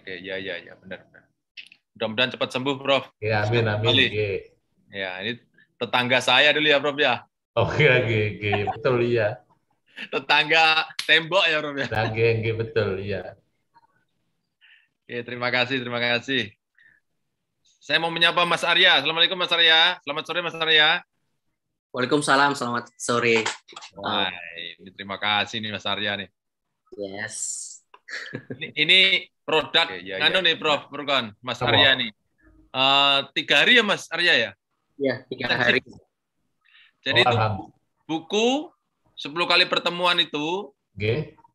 Oke, ya, benar. Mudah-mudahan cepat sembuh, Prof. Ya, amin, amin. Ya, ini tetangga saya dulu ya, Prof ya. Oke, betul ya. Tetangga tembok ya, Prof ya. Oke, betul ya. Oke, terima kasih. Saya mau menyapa Mas Arya. Assalamualaikum Mas Arya. Selamat sore Mas Arya. Waalaikumsalam, selamat sore. Wah, ini terima kasih nih Mas Arya nih. Yes. Ini produk nih Prof. Burkon, Mas Arya nih. 3 hari ya Mas Arya ya? Iya, 3 hari. Jadi itu buku 10 kali pertemuan itu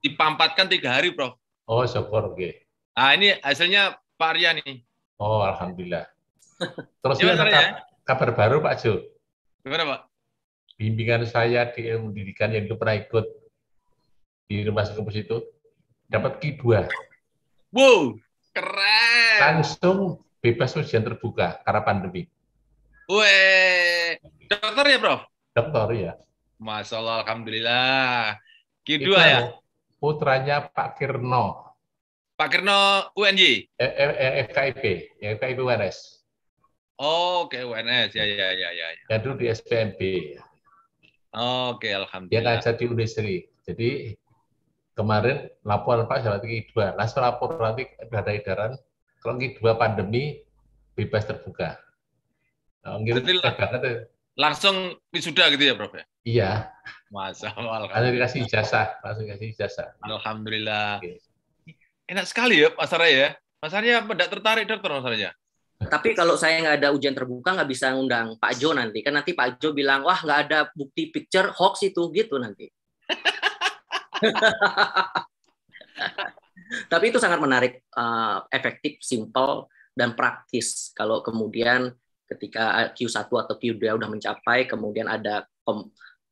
dipampatkan 3 hari, Prof. Oh, syukur, Nah, ini hasilnya Pak Arya nih. Oh, alhamdulillah. Terus ini ada kabar baru, Pak Jo. Gimana, Pak? Bimbingan saya di ilmu pendidikan yang pernah ikut di rumah kampus itu dapat Q2. Wow, keren. Langsung bebas ujian terbuka karena pandemi. Weh, dokter ya, Prof? Dokter ya. Masya Allah, alhamdulillah. Q2 ya? Putranya Pak Kirno. Pak Kirno UNY? FKIP UNS. Oke, UNS. Ya. Ya dulu di SPNB. Oke, alhamdulillah. Dia ngajar di Unisri. Jadi kemarin laporan Pak saya Q2. Langsung lapor nanti ada edaran. Kalau Q2 pandemi bebas terbuka. Langsung wisuda gitu ya, Prof? Iya. Masya Allah. Langsung dikasih ijazah. Alhamdulillah. Enak sekali ya, Mas Arya ya. Mas Arya tidak tertarik dokter, Mas Arya? Tapi kalau saya nggak ada ujian terbuka, nggak bisa ngundang Pak Jo nanti. Kan nanti Pak Jo bilang, wah nggak ada bukti picture, hoax itu, gitu nanti. Tapi itu sangat menarik, efektif, simple, dan praktis. Kalau kemudian ketika Q1 atau Q2 udah mencapai, kemudian ada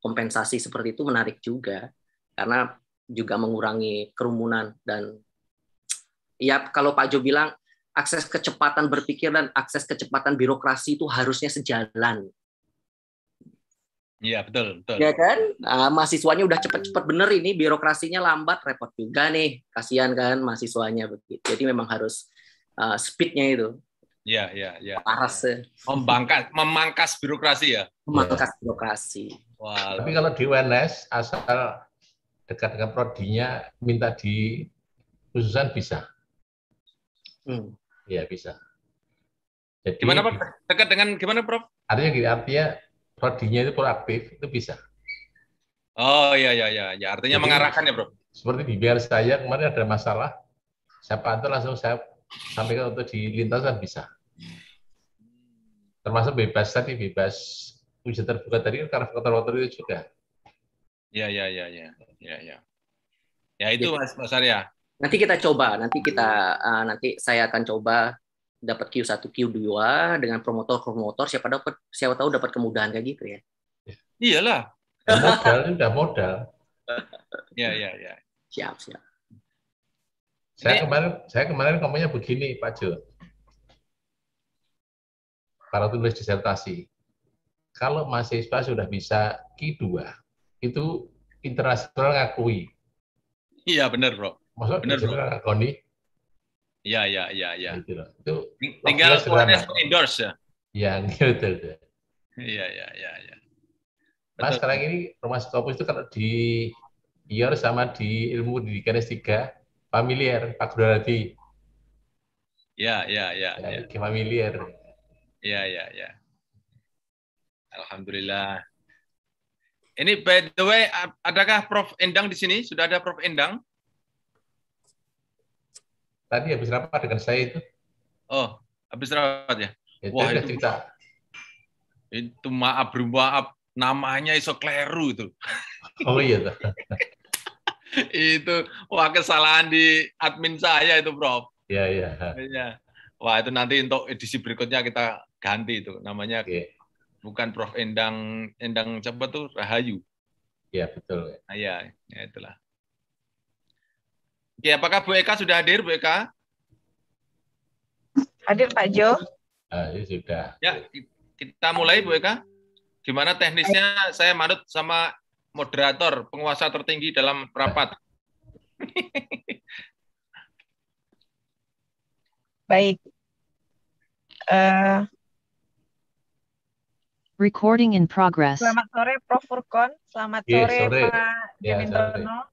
kompensasi seperti itu, menarik juga. Karena juga mengurangi kerumunan. Dan ya kalau Pak Jo bilang, akses kecepatan berpikir dan akses kecepatan birokrasi itu harusnya sejalan. Iya, betul. Ya kan? Nah, mahasiswanya udah cepet-cepet bener ini, birokrasinya lambat, repot juga nih. Kasihan kan mahasiswanya begitu. Jadi memang harus speednya itu. Iya. Paras. Memangkas birokrasi ya? Memangkas birokrasi. Wow. Tapi kalau di UNS, asal dekat dengan prodinya, minta di khususan bisa. Ya bisa. Jadi, gimana Pak? Dekat dengan gimana Prof? Artinya prodinya itu proaktif, itu bisa. Oh iya. Artinya jadi, mengarahkan ya Prof? Seperti di biar saya kemarin ada masalah, saya pantau langsung saya sampaikan untuk di lintasan bisa. Termasuk bebas ujian terbuka tadi karena faktor-faktor itu juga. Ya. Ya itu Mas Arya. Nanti kita coba, nanti saya akan coba dapat Q1, Q2 dengan promotor, siapa tahu dapat kemudahan kayak gitu ya. Iyalah. Modal. Ya. Siap. Saya kemarin ngomongnya begini, Pak Jo. Kalau tulis disertasi, kalau mahasiswa sudah bisa Q2, itu internasional ngakui. Iya, benar, Bro. Maksudnya benar, Bro. Koni? Iya. Gitu loh. Itu tinggal UNS endorse ya. Ya, betul. Iya. Mas sekarang ini rumah Skopus itu kalau di IOR sama di ilmu pendidikan S3 familiar, Pak Guradi. Iya. Familiar. Iya. Alhamdulillah. Ini by the way, adakah Prof Endang di sini? Sudah ada Prof Endang? Tadi habis rapat dengan saya itu. Oh, habis rapat ya? Wah, itu cerita. Itu maaf, namanya iso kleru itu. Oh iya. Itu, kesalahan di admin saya itu, Prof. Iya. Wah, itu nanti untuk edisi berikutnya kita ganti itu. Namanya bukan Prof Endang siapa tuh? Rahayu. Iya, betul. Ya itulah. Oke, apakah Bu Eka sudah hadir, Bu Eka? Hadir, Pak Jo. Ya, sudah. Ya, kita mulai, Bu Eka. Gimana teknisnya? Saya manut sama moderator, penguasa tertinggi dalam rapat. Baik. Recording in progress. Selamat sore Prof. Furkon. Selamat Oke, sore sore. Pak Ya, Jamintono.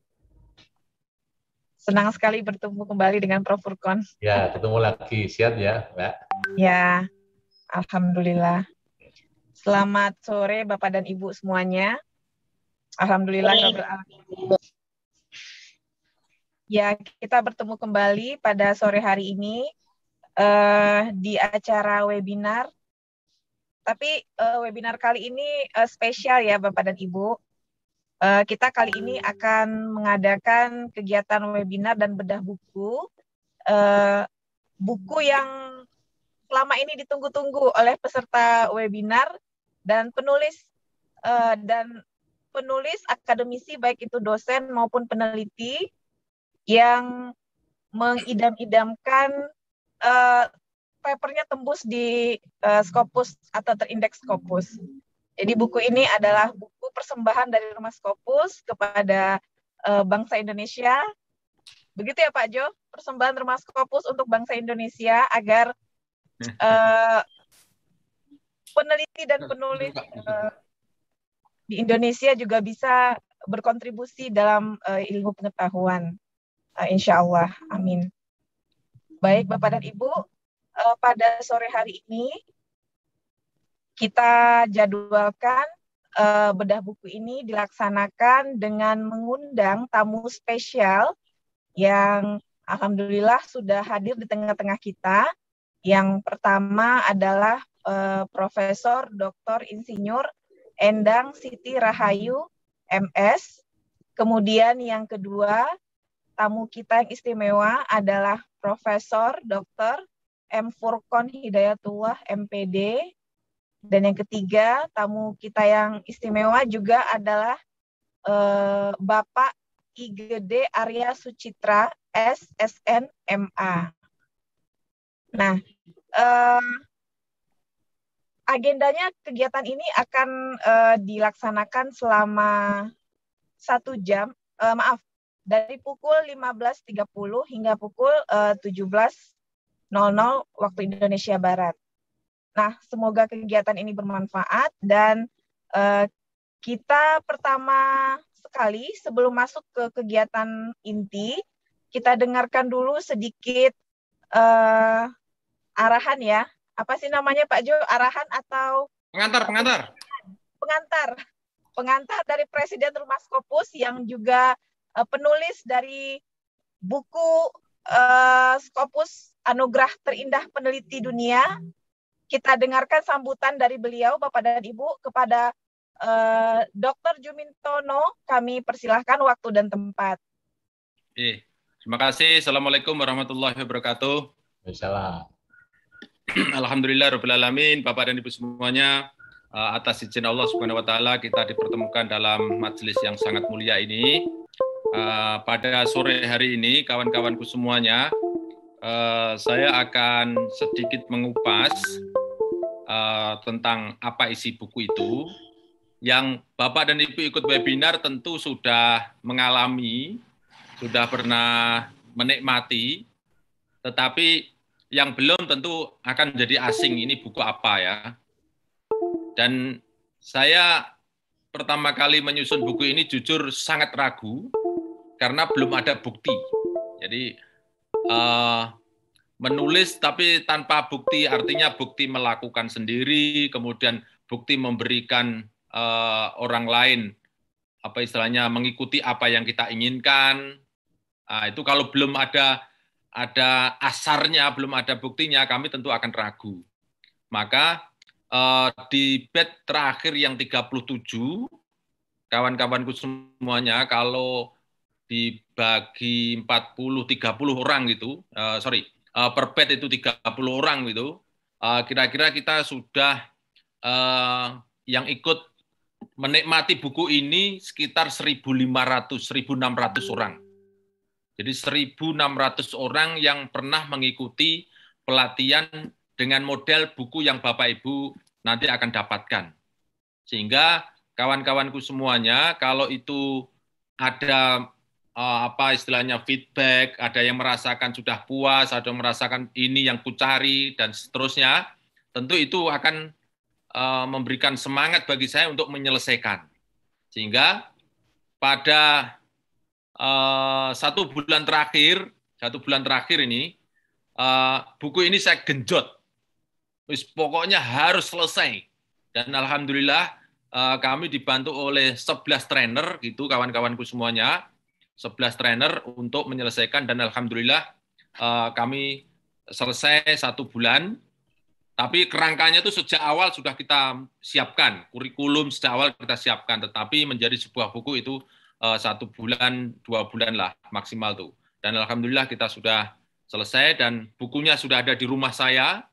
Senang sekali bertemu kembali dengan Prof. Furkon. Ya, ketemu lagi. Siap ya, Mbak? Ya, alhamdulillah. Selamat sore Bapak dan Ibu semuanya. Alhamdulillah. Ya, kita bertemu kembali pada sore hari ini di acara webinar. Tapi webinar kali ini spesial ya Bapak dan Ibu. Kita kali ini akan mengadakan kegiatan webinar dan bedah buku. Buku yang selama ini ditunggu-tunggu oleh peserta webinar dan penulis akademisi baik itu dosen maupun peneliti yang mengidam-idamkan papernya tembus di Scopus atau terindeks Scopus. Jadi buku ini adalah buku persembahan dari Rumah Scopus kepada bangsa Indonesia. Begitu ya Pak Jo, persembahan Rumah Scopus untuk bangsa Indonesia agar peneliti dan penulis di Indonesia juga bisa berkontribusi dalam ilmu pengetahuan. Insya Allah, amin. Baik Bapak dan Ibu, pada sore hari ini kita jadwalkan bedah buku ini dilaksanakan dengan mengundang tamu spesial yang alhamdulillah sudah hadir di tengah-tengah kita. Yang pertama adalah Profesor Dr. Insinyur Endang Siti Rahayu, MS. Kemudian yang kedua, tamu kita yang istimewa adalah Profesor Dr. M. Furkon Hidayatullah, MPD. Dan yang ketiga, tamu kita yang istimewa juga adalah Bapak IGD Arya Sucitra, SSN, MA. Nah, agendanya kegiatan ini akan dilaksanakan selama 1 jam, dari pukul 15.30 hingga pukul 17.00 waktu Indonesia Barat. Nah, semoga kegiatan ini bermanfaat dan kita pertama sekali sebelum masuk ke kegiatan inti, kita dengarkan dulu sedikit arahan ya. Apa sih namanya Pak Jo? Arahan atau pengantar dari Presiden Rumah Scopus yang juga penulis dari buku Scopus Anugerah Terindah Peneliti Dunia. Kita dengarkan sambutan dari beliau, Bapak dan Ibu, kepada Dr. Jumintono. Kami persilahkan waktu dan tempat. Terima kasih. Assalamualaikum warahmatullahi wabarakatuh. Waalaikumsalam. Alhamdulillahirrahmanirrahim. Bapak dan Ibu semuanya, atas izin Allah Subhanahu wa Ta'ala, kita dipertemukan dalam majelis yang sangat mulia ini. Pada sore hari ini, kawan-kawanku semuanya, saya akan sedikit mengupas tentang apa isi buku itu. Yang Bapak dan Ibu ikut webinar tentu sudah mengalami, sudah pernah menikmati, tetapi yang belum tentu akan menjadi asing, ini buku apa ya. Dan saya pertama kali menyusun buku ini jujur sangat ragu, karena belum ada bukti. Jadi menulis tapi tanpa bukti, artinya bukti melakukan sendiri, kemudian bukti memberikan orang lain, apa istilahnya, mengikuti apa yang kita inginkan. Nah, itu kalau belum ada asarnya, belum ada buktinya, kami tentu akan ragu. Maka di batch terakhir yang 37, kawan-kawanku semuanya, kalau dibagi 40-30 orang gitu, per batch itu 30 orang gitu, kira-kira kita sudah yang ikut menikmati buku ini sekitar 1.500-1.600 orang. Jadi 1.600 orang yang pernah mengikuti pelatihan dengan model buku yang Bapak Ibu nanti akan dapatkan. Sehingga kawan-kawanku semuanya, kalau itu ada apa istilahnya feedback, ada yang merasakan sudah puas, ada yang merasakan ini yang kucari dan seterusnya, tentu itu akan memberikan semangat bagi saya untuk menyelesaikan. Sehingga pada 1 bulan terakhir ini buku ini saya genjot. Pokoknya harus selesai. Dan alhamdulillah kami dibantu oleh 11 trainer gitu kawan-kawanku semuanya. 11 trainer untuk menyelesaikan dan alhamdulillah kami selesai 1 bulan. Tapi kerangkanya itu sejak awal sudah kita siapkan, kurikulum sejak awal kita siapkan, tetapi menjadi sebuah buku itu 1 bulan, 2 bulan lah maksimal tuh. Dan alhamdulillah kita sudah selesai dan bukunya sudah ada di rumah saya.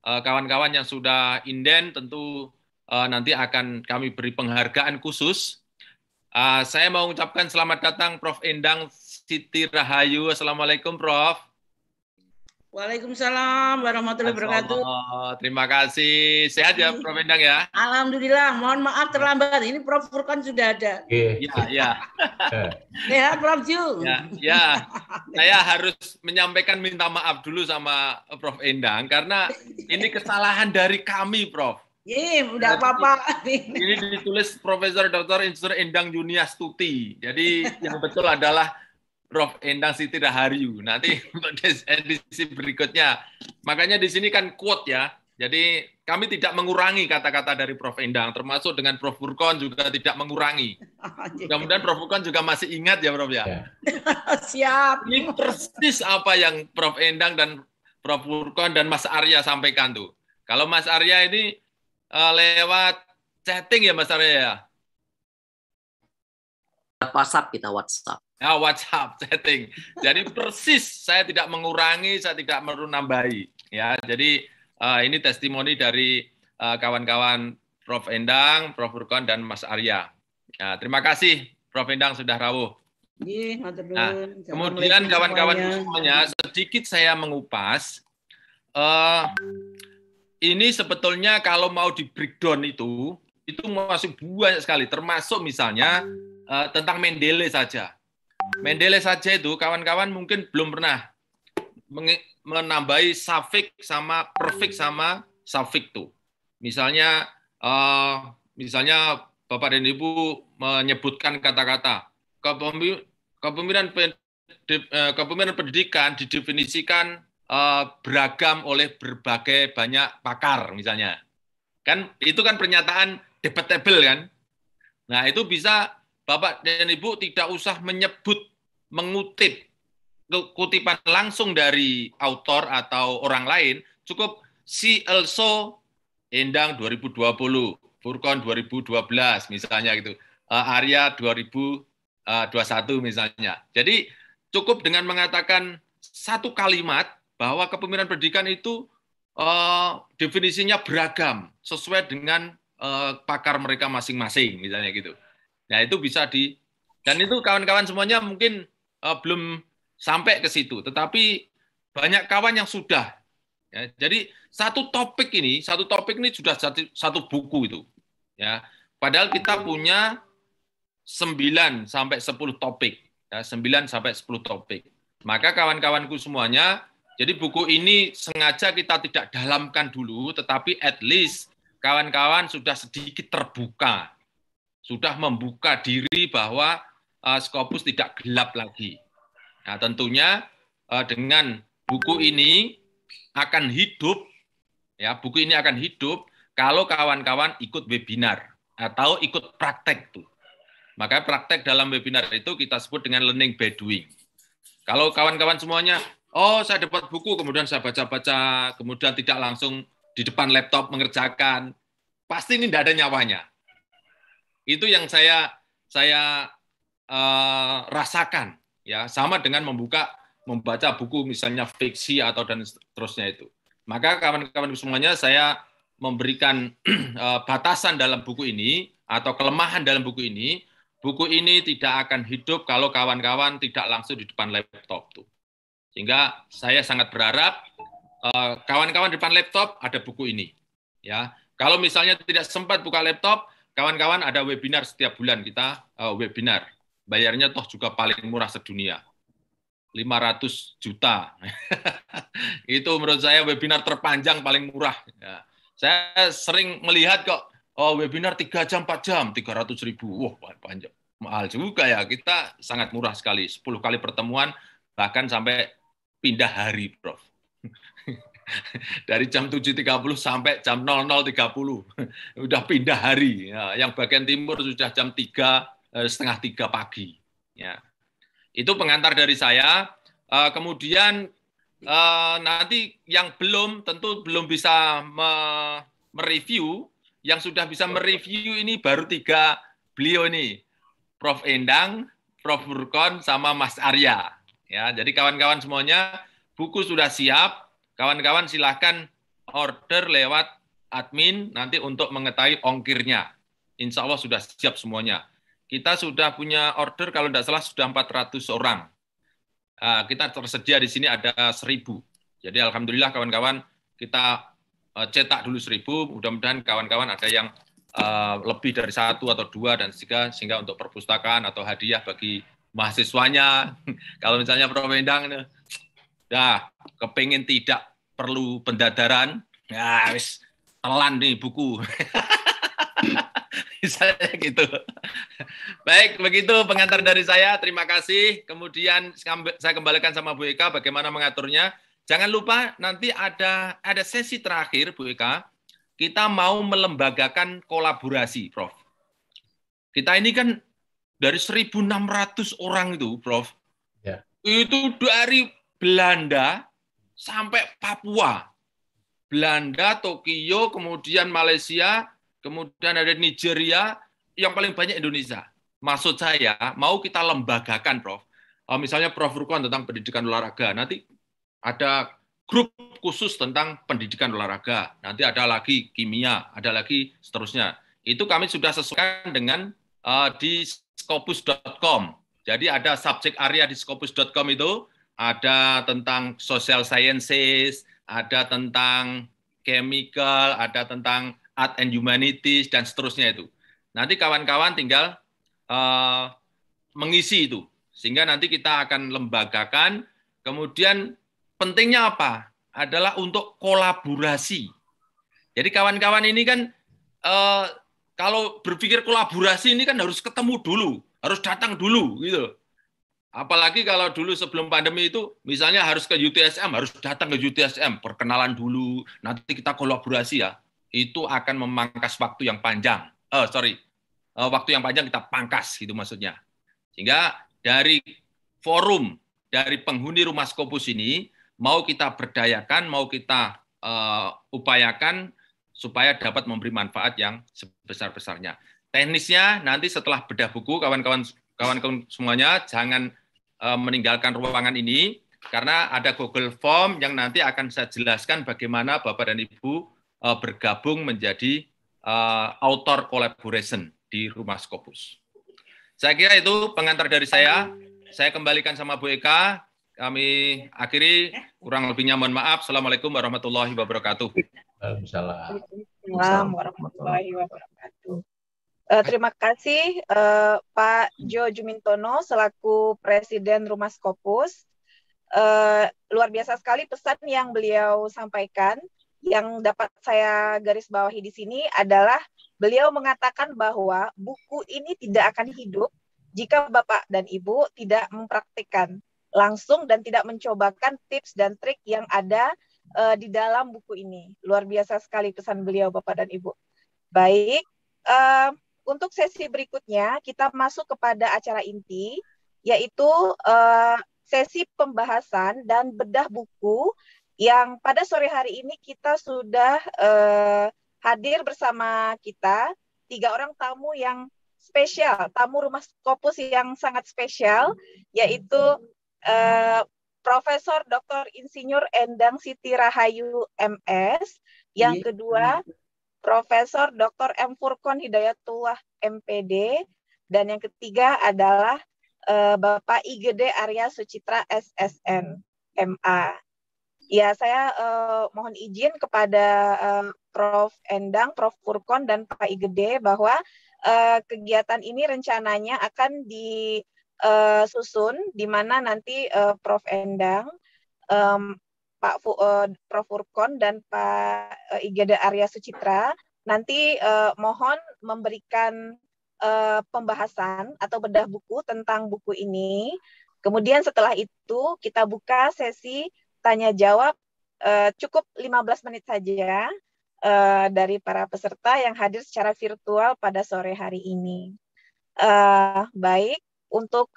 Kawan-kawan yang sudah inden tentu nanti akan kami beri penghargaan khusus. Saya mau mengucapkan selamat datang Prof. Endang Siti Rahayu. Assalamualaikum Prof. Waalaikumsalam warahmatullahi wabarakatuh. Terima kasih. Sehat ya Prof. Endang ya? Alhamdulillah. Mohon maaf terlambat. Ini Prof. Furqon sudah ada. Ya. Sehat Prof. Ju. Ya. Saya harus menyampaikan minta maaf dulu sama Prof. Endang karena ini kesalahan dari kami, Prof. Udah apa-apa. Ini ditulis Profesor Dr. Insur Endang Yuniastuti. Jadi yang betul adalah Prof. Endang Siti Rahayu. Nanti untuk edisi berikutnya. Makanya di sini kan quote ya. Jadi kami tidak mengurangi kata-kata dari Prof. Endang. Termasuk dengan Prof. Furqon juga tidak mengurangi. Mudah-mudahan Prof. Furqon juga masih ingat ya Prof ya. Siap. Ini persis apa yang Prof. Endang dan Prof. Furqon dan Mas Arya sampaikan tuh. Kalau Mas Arya ini lewat chatting ya Mas Arya ya? WhatsApp kita WhatsApp. Ya, WhatsApp chatting. Jadi persis saya tidak mengurangi, saya tidak menambahi. Ya, jadi ini testimoni dari kawan-kawan Prof. Endang, Prof. Furqon dan Mas Arya. Ya, terima kasih Prof. Endang sudah rawuh. Nah, kemudian kawan-kawan semuanya sedikit saya mengupas. Ini sebetulnya kalau mau di breakdown itu masih banyak sekali. Termasuk misalnya tentang Mendele saja. Mendele saja itu kawan-kawan mungkin belum pernah menambahi suffix sama prefix sama suffix tuh. Misalnya Bapak dan Ibu menyebutkan kata-kata kepemimpinan pendidikan didefinisikan beragam oleh berbagai banyak pakar misalnya. Kan itu kan pernyataan debatable kan. Nah, itu bisa Bapak dan Ibu tidak usah mengutip kutipan langsung dari autor atau orang lain, cukup see also Endang 2020, Furqon 2012 misalnya gitu, Arya 2021 misalnya. Jadi cukup dengan mengatakan satu kalimat bahwa kepemimpinan pendidikan itu definisinya beragam sesuai dengan pakar mereka masing-masing misalnya gitu. Nah, itu bisa dan itu kawan-kawan semuanya mungkin belum sampai ke situ, tetapi banyak kawan yang sudah. Ya, jadi satu topik ini sudah satu buku itu. Ya, padahal kita punya 9 sampai 10 topik. Ya, 9 sampai 10 topik. Maka kawan-kawanku semuanya, jadi buku ini sengaja kita tidak dalamkan dulu, tetapi at least kawan-kawan sudah sedikit terbuka. Sudah membuka diri bahwa Scopus tidak gelap lagi. Nah, tentunya dengan buku ini akan hidup, ya buku ini akan hidup kalau kawan-kawan ikut webinar atau ikut praktek tuh. Maka praktek dalam webinar itu kita sebut dengan learning by doing. Kalau kawan-kawan semuanya, saya dapat buku kemudian saya baca-baca, kemudian tidak langsung di depan laptop mengerjakan, pasti ini tidak ada nyawanya. Itu yang saya rasakan, ya sama dengan membaca buku misalnya fiksi atau dan seterusnya itu. Maka kawan-kawan semuanya saya memberikan batasan dalam buku ini atau kelemahan dalam buku ini. Buku ini tidak akan hidup kalau kawan-kawan tidak langsung di depan laptop tuh. Sehingga saya sangat berharap kawan-kawan di depan laptop ada buku ini. Ya, kalau misalnya tidak sempat buka laptop, kawan-kawan ada webinar setiap bulan kita webinar. bayarnya toh juga paling murah sedunia. 500 juta. Itu menurut saya webinar terpanjang paling murah. Ya. Saya sering melihat kok, webinar 3 jam, 4 jam, 300.000. Wah, panjang. Mahal juga ya. Kita sangat murah sekali. 10 kali pertemuan, bahkan sampai pindah hari, Prof. Dari jam 7.30 sampai jam 00.30. Udah pindah hari. Ya, yang bagian timur sudah jam 3, setengah 3 pagi. Ya. Itu pengantar dari saya. Kemudian nanti yang tentu belum bisa mereview. Yang sudah bisa mereview ini baru 3 beliau ini, Prof. Endang, Prof. Furqon, sama Mas Arya. Ya, jadi kawan-kawan semuanya, buku sudah siap. Kawan-kawan silahkan order lewat admin nanti untuk mengetahui ongkirnya. Insya Allah sudah siap semuanya. Kita sudah punya order, kalau tidak salah sudah 400 orang. Kita tersedia di sini ada 1.000. Jadi alhamdulillah kawan-kawan, kita cetak dulu 1.000. Mudah-mudahan kawan-kawan ada yang lebih dari 1 atau 2 dan 3, sehingga untuk perpustakaan atau hadiah bagi mahasiswanya. Kalau misalnya Prof. Endang, kepengen tidak perlu pendadaran, ya wis telan nih buku. Misalnya gitu. Baik, begitu pengantar dari saya. Terima kasih. Kemudian saya kembalikan sama Bu Eka bagaimana mengaturnya. Jangan lupa nanti ada sesi terakhir, Bu Eka. Kita mau melembagakan kolaborasi, Prof. Kita ini kan dari 1.600 orang itu, Prof. Ya. Itu dari Belanda sampai Papua. Belanda, Tokyo, kemudian Malaysia, kemudian ada Nigeria, yang paling banyak Indonesia. Maksud saya, mau kita lembagakan, Prof. Misalnya Prof. Furqon tentang pendidikan olahraga, nanti ada grup khusus tentang pendidikan olahraga, nanti ada lagi kimia, ada lagi seterusnya. Itu kami sudah sesuaikan dengan di scopus.com. Jadi ada subjek area di scopus.com itu, ada tentang social sciences, ada tentang chemical, ada tentang art and humanities, dan seterusnya itu. Nanti kawan-kawan tinggal mengisi itu. Sehingga nanti kita akan lembagakan. Kemudian pentingnya apa? Adalah untuk kolaborasi. Jadi kawan-kawan ini kan kalau berpikir kolaborasi ini kan harus ketemu dulu, harus datang dulu gitu. Apalagi kalau dulu sebelum pandemi itu, misalnya harus ke UTSM, harus datang ke UTSM, perkenalan dulu, nanti kita kolaborasi ya. Itu akan memangkas waktu yang panjang. Waktu yang panjang kita pangkas, gitu maksudnya. Sehingga dari forum, dari penghuni Rumah Scopus ini, mau kita berdayakan, mau kita upayakan, supaya dapat memberi manfaat yang sebesar-besarnya. Teknisnya, nanti setelah bedah buku, kawan-kawan semuanya, jangan meninggalkan ruangan ini, karena ada Google Form yang nanti akan saya jelaskan bagaimana Bapak dan Ibu bergabung menjadi author collaboration di Rumah Scopus. Saya kira itu pengantar dari saya. Saya kembalikan sama Bu Eka. Kami akhiri, kurang lebihnya mohon maaf. Assalamualaikum warahmatullahi wabarakatuh. Waalaikumsalam warahmatullahi wabarakatuh. Terima kasih Pak Jo Jumintono selaku Presiden Rumah Scopus. Luar biasa sekali pesan yang beliau sampaikan. Yang dapat saya garis bawahi di sini adalah beliau mengatakan bahwa buku ini tidak akan hidup jika Bapak dan Ibu tidak mempraktikkan langsung dan tidak mencobakan tips dan trik yang ada di dalam buku ini. Luar biasa sekali pesan beliau Bapak dan Ibu. Baik, untuk sesi berikutnya kita masuk kepada acara inti, yaitu sesi pembahasan dan bedah buku yang pada sore hari ini kita sudah hadir bersama kita 3 orang tamu yang spesial, tamu Rumah Scopus yang sangat spesial, yaitu Profesor Dr. Insinyur Endang Siti Rahayu MS, yang kedua Profesor Dr. M. Furqon Hidayatullah MPD, dan yang ketiga adalah Bapak IGD Arya Sucitra SSN MA. Ya, saya mohon izin kepada Prof. Endang, Prof. Furqon, dan Pak IGD bahwa kegiatan ini rencananya akan disusun di mana nanti Prof. Endang, Prof. Furkon dan Pak Igede Arya Sucitra nanti mohon memberikan pembahasan atau bedah buku tentang buku ini. Kemudian setelah itu kita buka sesi tanya jawab cukup 15 menit saja dari para peserta yang hadir secara virtual pada sore hari ini. Baik, untuk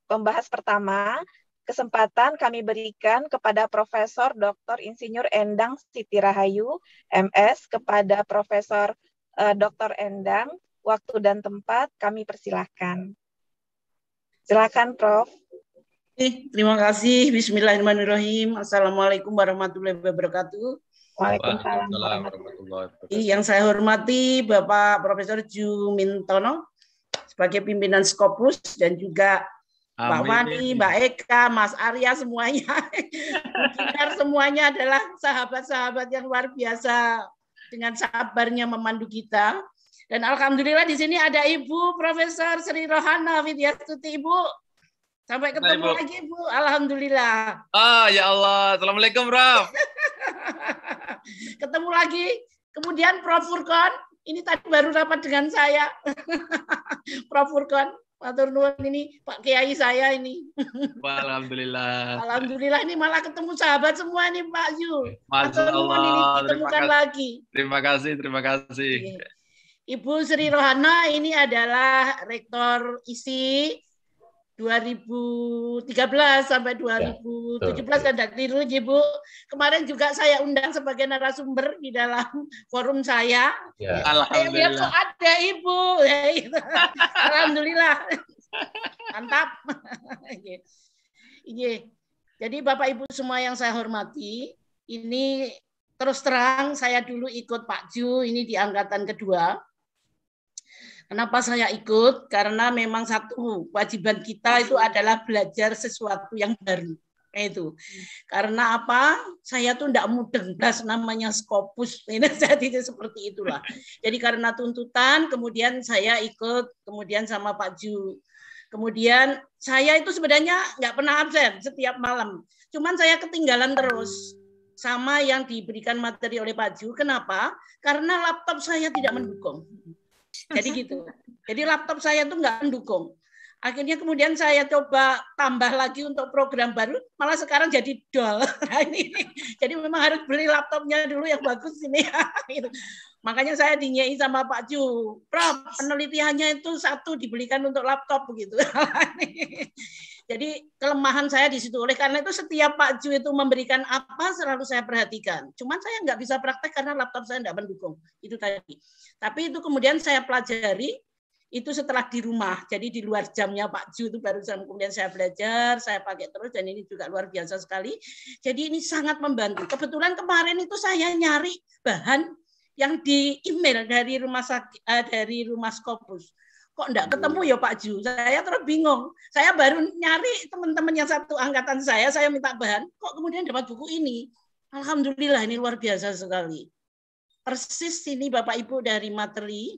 pembahas pertama, kesempatan kami berikan kepada Profesor Dr. Insinyur Endang Siti Rahayu, MS, kepada Profesor Dr. Endang, waktu dan tempat kami persilahkan. Silakan, Prof. Terima kasih. Bismillahirrahmanirrahim. Assalamualaikum warahmatullahi wabarakatuh. Waalaikumsalam warahmatullahi wabarakatuh. Yang saya hormati Bapak Profesor Ju Mintono sebagai pimpinan Scopus dan juga Mbak Wani, Mbak Eka, Mas Arya, semuanya. Semuanya adalah sahabat-sahabat yang luar biasa dengan sabarnya memandu kita. Dan alhamdulillah di sini ada Ibu Profesor Sri Rohana Widyastuti, Ibu. Sampai ketemu lagi, Ibu. Alhamdulillah. Ya Allah. Assalamualaikum, Prof. Ketemu lagi. Kemudian Prof. Furkon. Ini tadi baru rapat dengan saya. Prof. Furkon. Matur nuwun, ini Pak Kiai saya ini. Alhamdulillah. Alhamdulillah, ini malah ketemu sahabat semua nih Pak Yu. Matur nuwun, ini ditemukan lagi. Terima kasih. Ibu Sri Rohana ini adalah Rektor ISI 2013 sampai 2017 kan dulu Ibu. Kemarin juga saya undang sebagai narasumber di dalam forum saya. Ya. Alhamdulillah. Saya kok ada Ibu. Alhamdulillah. Mantap. Jadi Bapak Ibu semua yang saya hormati, ini terus terang saya dulu ikut Pak Ju ini di angkatan kedua. Kenapa saya ikut? Karena memang satu kewajiban kita itu adalah belajar sesuatu yang baru. Itu. Karena apa? Saya tuh tidak mudeng blas namanya Scopus. Jadi seperti itulah. Jadi karena tuntutan, kemudian saya ikut, kemudian sama Pak Ju. Kemudian saya itu sebenarnya nggak pernah absen setiap malam. Cuman saya ketinggalan terus sama yang diberikan materi oleh Pak Ju. Kenapa? Karena laptop saya tidak mendukung. Jadi gitu. Jadi laptop saya tuh nggak mendukung. Akhirnya kemudian saya coba tambah lagi untuk program baru, malah sekarang jadi dol. Nah, ini. Jadi memang harus beli laptopnya dulu yang bagus ini. Makanya saya dinyai sama Pak Ju, Prof, penelitiannya itu satu dibelikan untuk laptop begitu. Jadi kelemahan saya di situ. Oleh karena itu setiap Pak Ju itu memberikan apa selalu saya perhatikan. Cuman saya nggak bisa praktek karena laptop saya nggak mendukung. Itu tadi. Tapi itu kemudian saya pelajari itu setelah di rumah. Jadi di luar jamnya Pak Ju itu baru kemudian saya belajar, saya pakai terus dan ini juga luar biasa sekali. Jadi ini sangat membantu. Kebetulan kemarin itu saya nyari bahan yang di email dari rumah sakit dari rumah Scopus. Kok enggak ketemu ya Pak Ju? Saya terus bingung. Saya baru nyari teman-teman yang satu angkatan saya minta bahan. Kok kemudian dapat buku ini? Alhamdulillah ini luar biasa sekali. Persis ini Bapak Ibu dari materi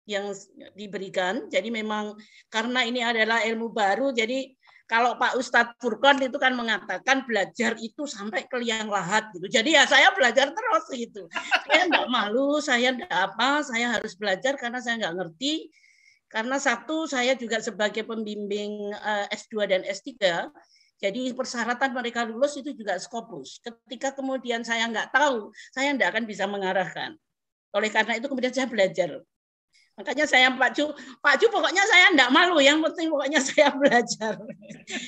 yang diberikan. Jadi memang karena ini adalah ilmu baru, jadi kalau Pak Ustadz Furkon itu kan mengatakan belajar itu sampai ke liang lahat gitu. Jadi ya saya belajar terus gitu. Saya enggak malu, saya enggak apa, saya harus belajar karena saya enggak ngerti. Karena satu, saya juga sebagai pembimbing S2 dan S3, jadi persyaratan mereka lulus itu juga Scopus. Ketika kemudian saya nggak tahu, saya nggak akan bisa mengarahkan. Oleh karena itu kemudian saya belajar. Makanya saya Pak Ju pokoknya saya nggak malu, yang penting pokoknya saya belajar.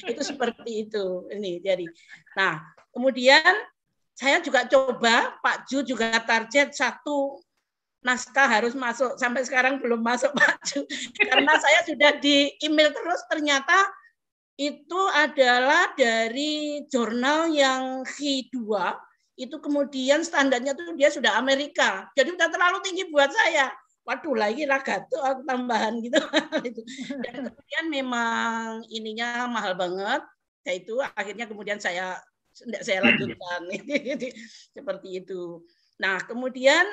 Itu seperti itu. Ini jadi. Nah, kemudian saya juga coba, Pak Ju juga target satu naskah harus masuk. Sampai sekarang belum masuk Pak Ju. Karena saya sudah di email terus, ternyata itu adalah dari jurnal yang H2, itu kemudian standarnya tuh dia sudah Amerika. Jadi udah terlalu tinggi buat saya. Waduh, lagi ragato tambahan gitu. Dan kemudian memang ininya mahal banget. Yaitu akhirnya kemudian saya lanjutkan. Seperti itu. Nah, kemudian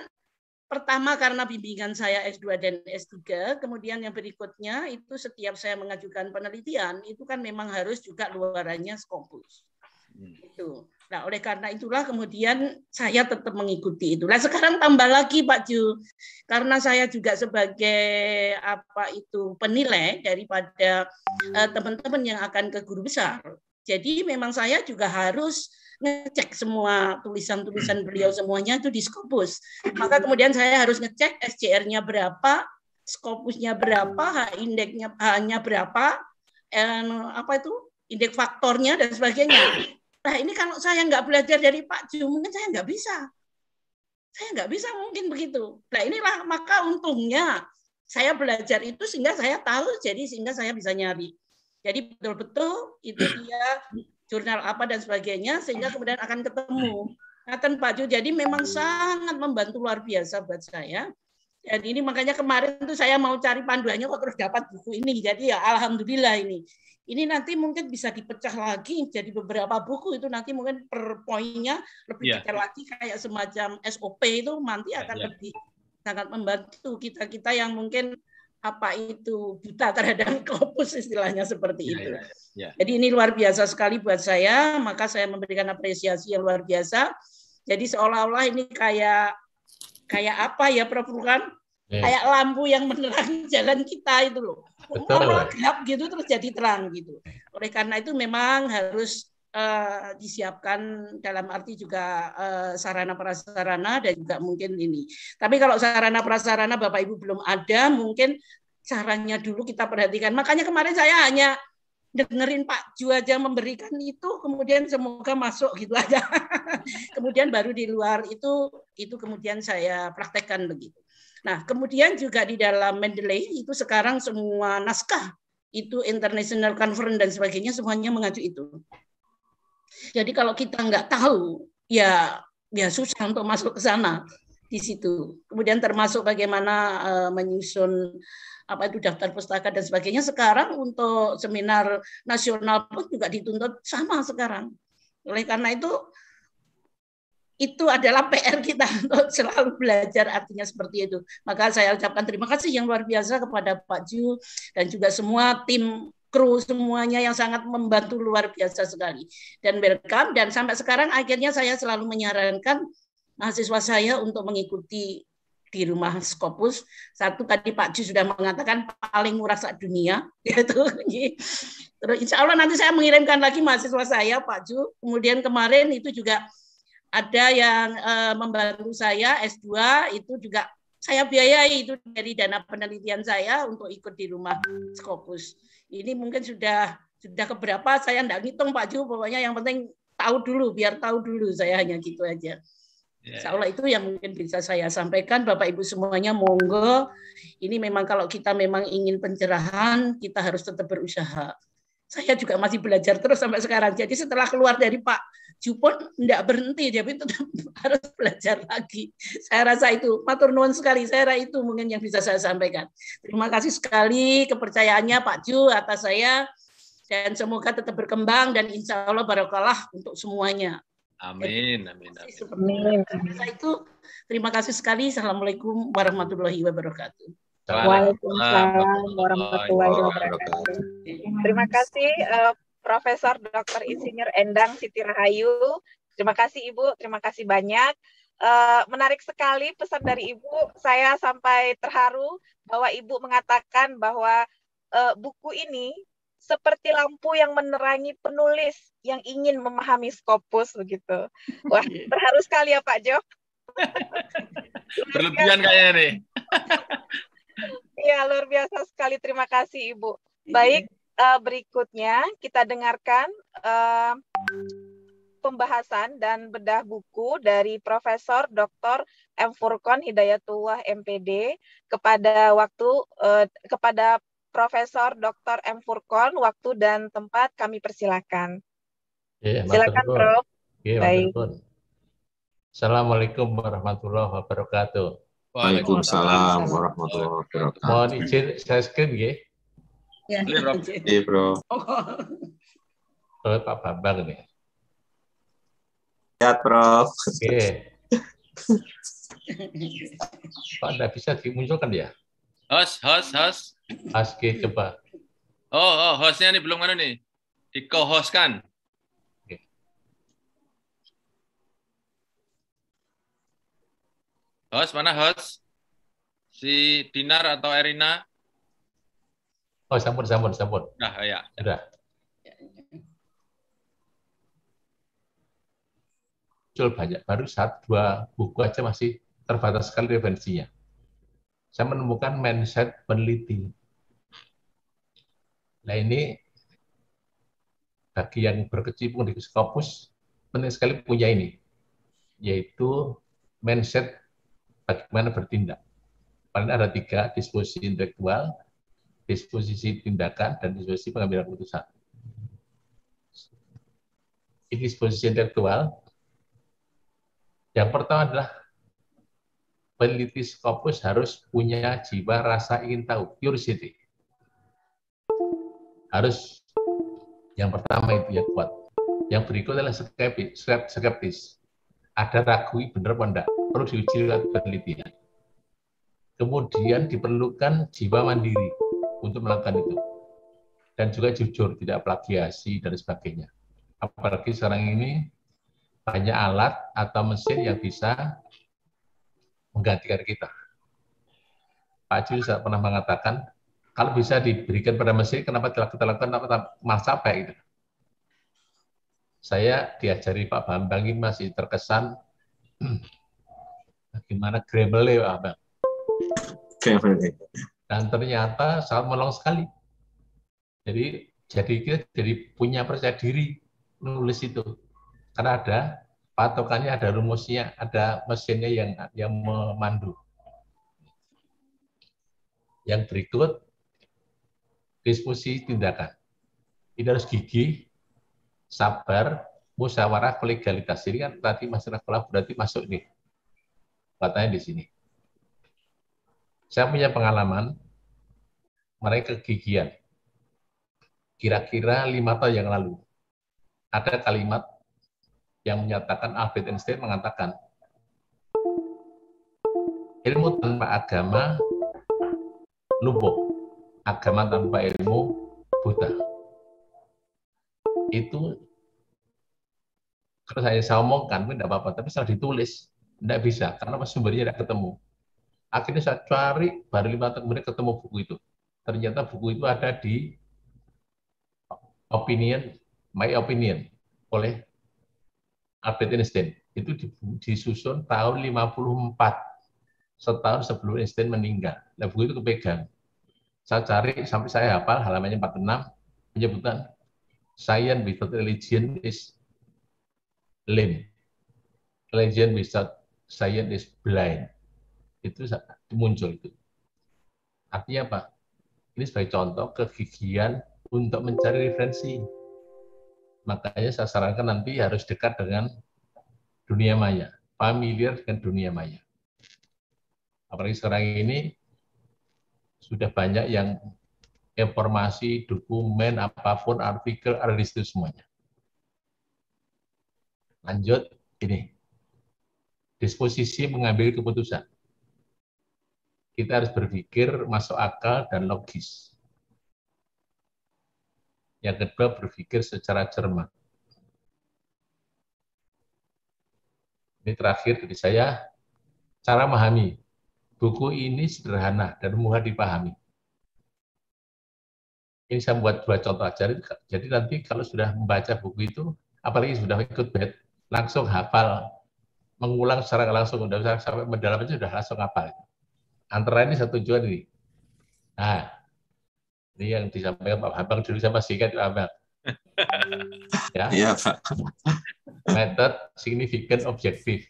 pertama karena bimbingan saya S2 dan S3, kemudian yang berikutnya itu setiap saya mengajukan penelitian itu kan memang harus juga luarannya Scopus. Itu. Nah, oleh karena itulah kemudian saya tetap mengikuti itu. Nah, sekarang tambah lagi Pak Ju, karena saya juga sebagai penilai daripada teman-teman yang akan ke guru besar. Jadi memang saya juga harus ngecek semua tulisan-tulisan beliau semuanya itu di Scopus. Maka kemudian saya harus ngecek SCR-nya berapa, Scopusnya berapa, H-nya berapa, indeks faktornya dan sebagainya. Nah ini kalau saya nggak belajar dari Pak Ju, mungkin saya nggak bisa. Saya nggak bisa mungkin begitu. Nah inilah maka untungnya saya belajar itu sehingga saya tahu, jadi sehingga saya bisa nyari. Jadi betul-betul itu dia jurnal apa dan sebagainya, sehingga kemudian akan ketemu. Nah, Pak Ju, jadi memang sangat membantu luar biasa buat saya. Dan ini makanya kemarin tuh saya mau cari panduannya kok terus dapat buku ini. Jadi ya alhamdulillah ini. Ini nanti mungkin bisa dipecah lagi jadi beberapa buku itu nanti mungkin per poinnya lebih detail lagi kayak semacam SOP itu nanti akan lebih sangat membantu kita yang mungkin buta terhadap Scopus istilahnya seperti itu. Jadi ini luar biasa sekali buat saya, maka saya memberikan apresiasi yang luar biasa. Jadi seolah-olah ini kayak apa ya Prof Furqan? Kayak lampu yang menerangi jalan kita itu loh. Gelap gitu terus jadi terang gitu. Oleh karena itu memang harus disiapkan dalam arti juga sarana prasarana dan juga mungkin ini. Tapi kalau sarana prasarana Bapak Ibu belum ada, mungkin caranya dulu kita perhatikan. Makanya kemarin saya hanya dengerin Pak Ju aja memberikan itu, kemudian semoga masuk gitu aja. Kemudian baru di luar itu kemudian saya praktekkan begitu. Nah, kemudian juga di dalam Mendeley itu sekarang semua naskah itu international conference dan sebagainya semuanya mengacu itu. Jadi kalau kita nggak tahu, ya susah untuk masuk ke sana di situ. Kemudian termasuk bagaimana menyusun daftar pustaka dan sebagainya. Sekarang untuk seminar nasional pun juga dituntut sama sekarang. Oleh karena itu adalah PR kita untuk selalu belajar artinya seperti itu. Maka saya ucapkan terima kasih yang luar biasa kepada Pak Ju dan juga semua tim kru semuanya yang sangat membantu luar biasa sekali. Dan welcome, dan sampai sekarang akhirnya saya selalu menyarankan mahasiswa saya untuk mengikuti di rumah Scopus. Satu tadi Pak Ju sudah mengatakan paling murah se-dunia, yaitu. Terus insya Allah nanti saya mengirimkan lagi mahasiswa saya Pak Ju. Kemudian kemarin itu juga ada yang membantu saya S2 itu juga saya biayai itu dari dana penelitian saya untuk ikut di rumah Scopus. Ini mungkin sudah keberapa saya enggak ngitung Pak Ju, pokoknya yang penting tahu dulu, biar tahu dulu, saya hanya gitu aja. Insya Allah itu yang mungkin bisa saya sampaikan. Bapak Ibu semuanya monggo, ini memang kalau kita memang ingin pencerahan, kita harus tetap berusaha. Saya juga masih belajar terus sampai sekarang. Jadi setelah keluar dari Pak Ju pun tidak berhenti, dia tetap harus belajar lagi. Saya rasa itu, matur nuwun sekali. Saya rasa itu mungkin yang bisa saya sampaikan. Terima kasih sekali kepercayaannya Pak Ju atas saya, dan semoga tetap berkembang dan insya Allah barokahlah untuk semuanya. Amin. Itu terima kasih sekali. Assalamualaikum warahmatullahi wabarakatuh. Waalaikumsalam warahmatullahi wabarakatuh. Terima kasih Profesor Dr. Insinyur Endang Siti Rahayu. Terima kasih Ibu, terima kasih banyak. Menarik sekali pesan dari Ibu. Saya sampai terharu bahwa Ibu mengatakan bahwa buku ini seperti lampu yang menerangi penulis yang ingin memahami Scopus begitu. Wah, terharu sekali ya Pak Jo. Berlebihan kayaknya nih. Ya, luar biasa sekali. Terima kasih Ibu. Baik, berikutnya kita dengarkan pembahasan dan bedah buku dari Profesor Dr. M. Furqan Hidayatullah MPD kepada Profesor Dr. M. Furqan, waktu dan tempat kami persilakan. Silakan Prof. Baik. Assalamualaikum warahmatullahi wabarakatuh. Waalaikumsalam warahmatullahi wabarakatuh. Mohon izin saya screen ya. Iya, Bro. Oleh Pak Bambang nih. Lihat, Prof. Oke. Kok Anda bisa dimunculkan ya? Host. Oke, coba. Oh, hostnya nih belum mana nih? Di co-host kan? Oke. Host, mana host? Si Dinar atau Erina? Oh, sampun. Nah, ya. Sudah. Muncul banyak, baru 1-2 buku aja masih terbatas sekali referensinya. Saya menemukan mindset peneliti. Nah ini bagi yang berkecimpung di Scopus penting sekali punya ini, yaitu mindset bagaimana bertindak. Paling ada 3, disposisi intelektual, disposisi tindakan, dan disposisi pengambilan keputusan. Ini disposisi intelektual. Yang pertama adalah peneliti Scopus harus punya jiwa rasa ingin tahu, curiosity. Harus yang pertama itu yang kuat. Yang berikut adalah skeptis. Ada ragu benar apa enggak, perlu diuji lewat penelitian. Kemudian diperlukan jiwa mandiri untuk melakukan itu. Dan juga jujur, tidak plagiasi dan sebagainya. Apalagi sekarang ini banyak alat atau mesin yang bisa menggantikan kita. Pak Jules pernah mengatakan, kalau bisa diberikan pada mesin, kenapa kita lakukan masa apa gitu. Saya diajari Pak Bambang ini masih terkesan bagaimana Grammarly, Pak Bambang. Dan ternyata sangat menolong sekali. Jadi kita jadi punya percaya diri nulis itu. Karena ada patokannya, ada rumusnya, ada mesinnya yang memandu. Yang berikut, diskusi tindakan. Ini harus gigih, sabar, musyawarah, kolegalitas. Ini kan tadi masalah kolaboratif masuk nih. Katanya di sini. Saya punya pengalaman, mereka kegigihan. Kira-kira 5 tahun yang lalu, ada kalimat yang menyatakan, Albert Einstein mengatakan, ilmu tanpa agama lumpuh, agama tanpa ilmu buta. Itu kalau saya omongkan, tidak apa-apa, tapi setelah ditulis, tidak bisa, karena sumbernya tidak ketemu. Akhirnya saya cari, baru 5 tahun kemudian ketemu buku itu. Ternyata buku itu ada di My Opinion, oleh Albert Einstein. Itu disusun tahun 54, setahun sebelum Einstein meninggal. Nah, buku itu kepegang. Saya cari, sampai saya hafal, halamannya 46, menyebutkan, Science without religion is lame. Religion without science is blind. Itu muncul itu. Artinya apa? Ini sebagai contoh kegigihan untuk mencari referensi. Makanya saya sarankan nanti harus dekat dengan dunia maya, familiar dengan dunia maya. Apalagi sekarang ini sudah banyak yang informasi, dokumen, apapun, artikel, ada di situ semuanya. Lanjut, ini. Disposisi mengambil keputusan. Kita harus berpikir masuk akal dan logis. Yang kedua, berpikir secara cermat. Ini terakhir dari saya, cara memahami. Buku ini sederhana dan mudah dipahami. Ini saya buat 2 contoh aja. Jadi nanti kalau sudah membaca buku itu, apalagi sudah ikut bed, langsung hafal, mengulang secara langsung, udah sampai mendalam aja sudah langsung hafal. Antara ini satu tujuan ini. Nah, ini yang disampaikan Pak Bambang dulu sama singkat Pak Bambang. Ya. Iya, Pak. Method significant objektif.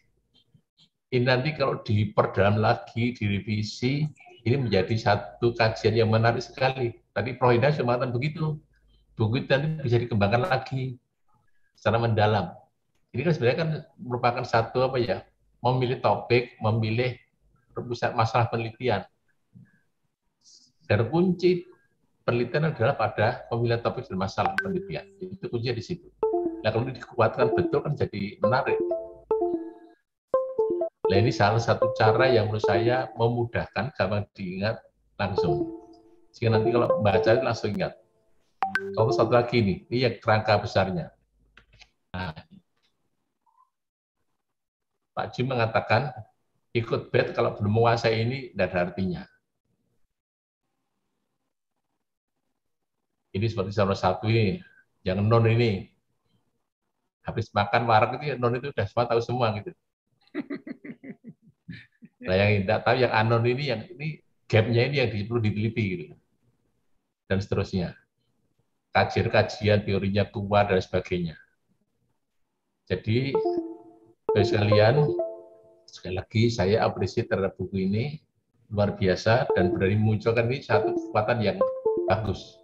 Ini nanti kalau diperdalam lagi, direvisi, ini menjadi satu kajian yang menarik sekali. Tadi Prof. Ida cuma mengatakan begitu. Buku itu nanti bisa dikembangkan lagi secara mendalam. Ini kan sebenarnya kan merupakan satu memilih topik, memilih masalah penelitian. Dan kunci penelitian adalah pada pemilihan topik dan masalah penelitian. Itu kuncinya di situ. Nah, kalau dikuatkan betul kan jadi menarik. Nah, ini salah satu cara yang menurut saya memudahkan, gampang diingat langsung. Sehingga nanti kalau baca langsung ingat. Kalau satu lagi ini yang kerangka besarnya. Nah, Pak Jim mengatakan ikut bed kalau belum menguasai ini tidak ada artinya. Ini seperti salah satu ini, yang non ini. Habis makan warak itu, non itu udah semua tahu semua gitu. Nah, yang tidak tahu, yang anon ini, yang ini gap-nya ini yang perlu diteliti gitu. Dan seterusnya. Kajian teorinya kuat dan sebagainya. Jadi, bagi sekalian, sekali lagi saya apresiasi terhadap buku ini luar biasa dan berani munculkan ini satu kekuatan yang bagus.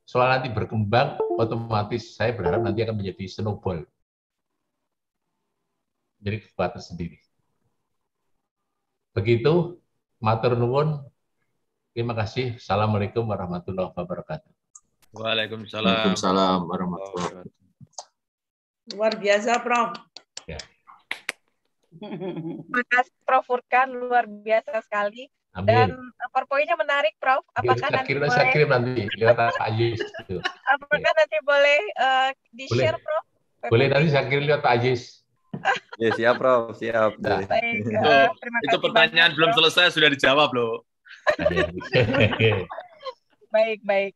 Soal nanti berkembang, otomatis saya berharap nanti akan menjadi snowball. Jadi kekuatan sendiri. Begitu, matur nuwun. Terima kasih. Assalamualaikum warahmatullahi wabarakatuh. Waalaikumsalam. Waalaikumsalam warahmatullahi wabarakatuh. Luar biasa, Prof. Ya. Terima kasih Prof. Furkan, luar biasa sekali. Amin. Dan PowerPoint-nya menarik, Prof. Apakah nanti boleh? Saya kirim nanti lewat Pak Ajis. Apakah nanti boleh di-share, Prof? Boleh, nanti saya kirim lewat Pak Ajis. Ya, siap, Prof. Siap. Nah. Baik, terima Itu kasih pertanyaan banyak, belum Prof. selesai sudah dijawab loh. Baik.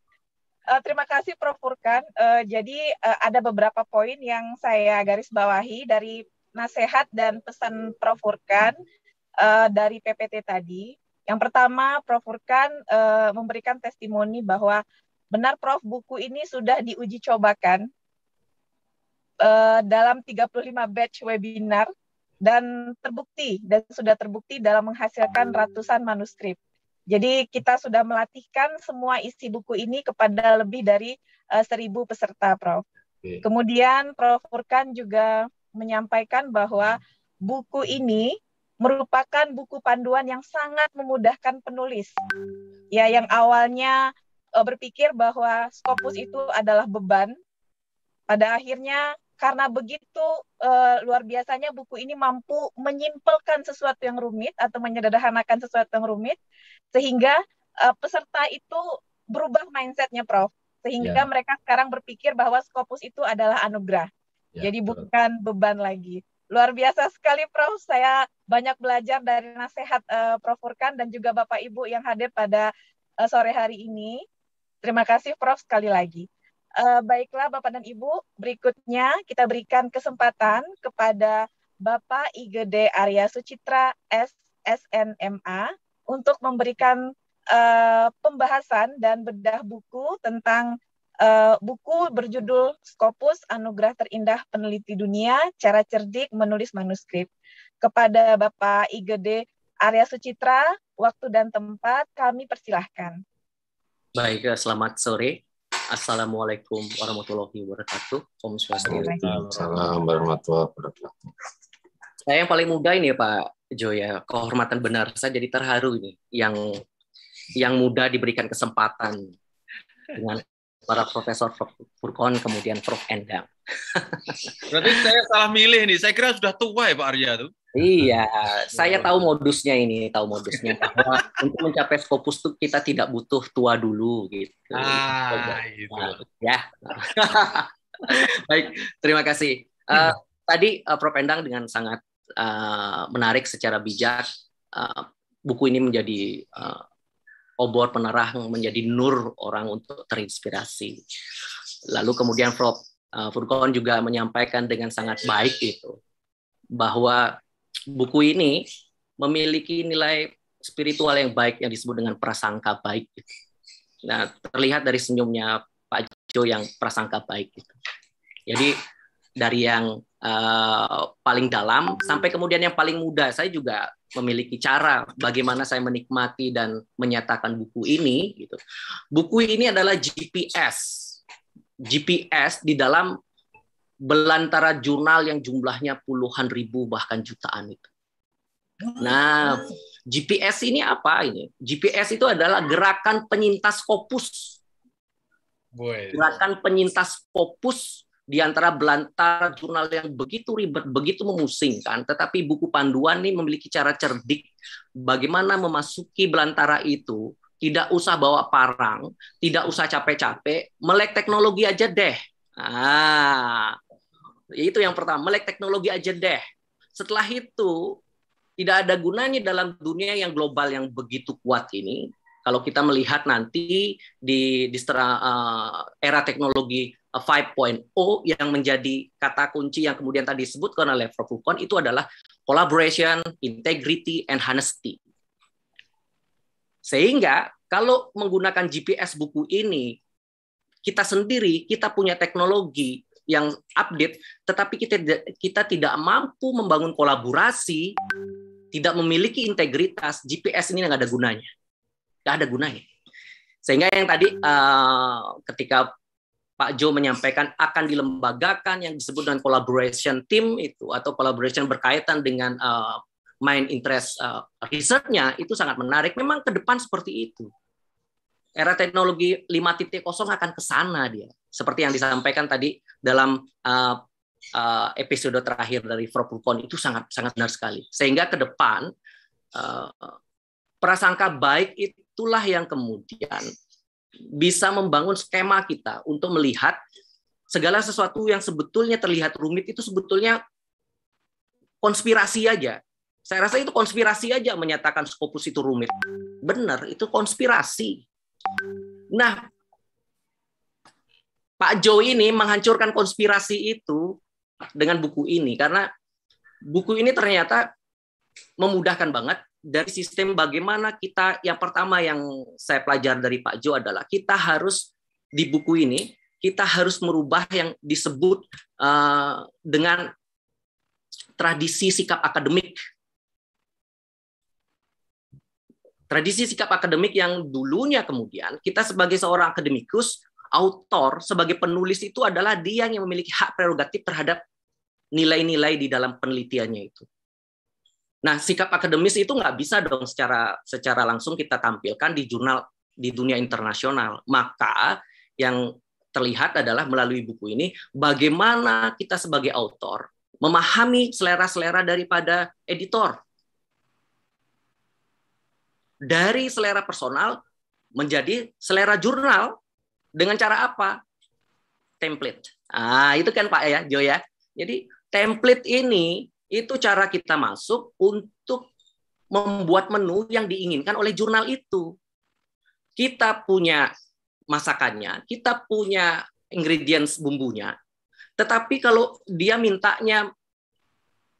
Terima kasih Prof. Furkan. Jadi ada beberapa poin yang saya garis bawahi dari nasihat dan pesan Prof. Furkan dari PPT tadi. Yang pertama, Prof. Furkan memberikan testimoni bahwa benar Prof, buku ini sudah diuji cobakan dalam 35 batch webinar dan sudah terbukti dalam menghasilkan ratusan manuskrip. Jadi kita sudah melatihkan semua isi buku ini kepada lebih dari 1.000 peserta, Prof. Kemudian Prof. Furkan juga menyampaikan bahwa buku ini merupakan buku panduan yang sangat memudahkan penulis. Ya, yang awalnya berpikir bahwa Scopus itu adalah beban, pada akhirnya karena begitu luar biasanya buku ini mampu menyimpelkan sesuatu yang rumit atau menyederhanakan sesuatu yang rumit, sehingga peserta itu berubah mindset-nya, Prof. Sehingga mereka sekarang berpikir bahwa Scopus itu adalah anugerah. Jadi bukan beban lagi. Luar biasa sekali, Prof. Saya banyak belajar dari nasihat Prof. Furkan dan juga Bapak Ibu yang hadir pada sore hari ini. Terima kasih, Prof. sekali lagi. Baiklah Bapak dan Ibu, berikutnya kita berikan kesempatan kepada Bapak IGD Arya Sucitra SSNMA untuk memberikan pembahasan dan bedah buku tentang buku berjudul Scopus Anugerah Terindah Peneliti Dunia, Cara Cerdik Menulis Manuskrip. Kepada Bapak IGD Arya Sucitra, waktu dan tempat kami persilahkan. Baik, selamat sore. Assalamualaikum warahmatullahi wabarakatuh. Om Swastiastu. Waalaikumsalam warahmatullahi wabarakatuh. Saya yang paling muda ini ya Pak Jo ya, kehormatan benar. Saya jadi terharu ini yang muda diberikan kesempatan dengan para Profesor Furkan, kemudian Prof. Endang. Berarti saya salah milih nih. Saya kira sudah tua ya Pak Arya tuh. Iya, saya tahu modusnya bahwa untuk mencapai Scopus itu kita tidak butuh tua dulu gitu. Gitu. Ya. Baik, terima kasih. Tadi Prof. Endang dengan sangat menarik secara bijak, buku ini menjadi obor penerang, menjadi nur orang untuk terinspirasi. Lalu kemudian Prof. Furkan juga menyampaikan dengan sangat baik itu bahwa buku ini memiliki nilai spiritual yang baik yang disebut dengan prasangka baik. Nah, terlihat dari senyumnya Pak Jo yang prasangka baik itu. Jadi dari yang paling dalam sampai kemudian yang paling muda, saya juga memiliki cara bagaimana saya menikmati dan menyatakan buku ini. Gitu. Buku ini adalah GPS di dalam belantara jurnal yang jumlahnya puluhan ribu bahkan jutaan itu. Nah, GPS ini apa ini? GPS itu adalah gerakan penyintas Scopus. Gerakan penyintas Scopus di antara belantara jurnal yang begitu ribet, begitu memusingkan, tetapi buku panduan ini memiliki cara cerdik bagaimana memasuki belantara itu, tidak usah bawa parang, tidak usah capek-capek, melek teknologi aja deh. Itu yang pertama, melek teknologi aja deh. Setelah itu, tidak ada gunanya dalam dunia yang global yang begitu kuat ini, kalau kita melihat nanti di era teknologi 5.0 yang menjadi kata kunci yang kemudian tadi disebutkan oleh Prof. Fukon itu adalah collaboration, integrity, and honesty. Sehingga kalau menggunakan GPS buku ini, kita sendiri, kita punya teknologi yang update, tetapi kita tidak mampu membangun kolaborasi, tidak memiliki integritas, GPS ini nggak ada gunanya. Nggak ada gunanya. Sehingga yang tadi ketika Pak Jo menyampaikan akan dilembagakan yang disebut dengan collaboration team itu, atau collaboration berkaitan dengan main interest research-nya, itu sangat menarik. Memang ke depan seperti itu. Era teknologi 5.0 akan ke sana dia. Seperti yang disampaikan tadi dalam episode terakhir dari Prof. Fukon, itu sangat benar sekali. Sehingga ke depan prasangka baik itulah yang kemudian bisa membangun skema kita untuk melihat segala sesuatu yang sebetulnya terlihat rumit itu sebetulnya konspirasi aja. Saya rasa itu konspirasi aja menyatakan Scopus itu rumit. Benar, itu konspirasi. Nah, Pak Jo ini menghancurkan konspirasi itu dengan buku ini, karena buku ini ternyata memudahkan banget dari sistem bagaimana kita, yang pertama yang saya pelajari dari Pak Jo adalah kita harus di buku ini, kita harus merubah yang disebut dengan tradisi sikap akademik. Tradisi sikap akademik yang dulunya kemudian kita sebagai seorang akademikus, autor, sebagai penulis itu adalah dia yang memiliki hak prerogatif terhadap nilai-nilai di dalam penelitiannya itu. Nah, sikap akademis itu nggak bisa dong secara langsung kita tampilkan di jurnal di dunia internasional. Maka yang terlihat adalah melalui buku ini bagaimana kita sebagai autor memahami selera-selera daripada editor. Dari selera personal menjadi selera jurnal dengan cara apa? Template. Itu kan Pak ya, Jo ya. Jadi template ini itu cara kita masuk untuk membuat menu yang diinginkan oleh jurnal itu. Kita punya masakannya, kita punya ingredients bumbunya. Tetapi kalau dia mintanya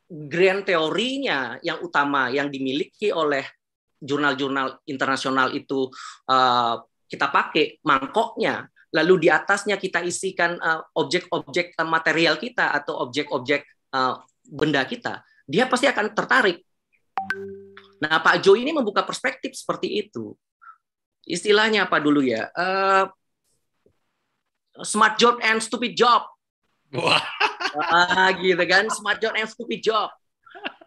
grand teorinya yang utama yang dimiliki oleh jurnal-jurnal internasional itu kita pakai mangkoknya, lalu di atasnya kita isikan objek-objek material kita atau objek-objek benda kita, dia pasti akan tertarik. Nah, Pak Jo ini membuka perspektif seperti itu. Istilahnya apa dulu ya? Smart job and stupid job. Wah. Gitu kan, smart job and stupid job.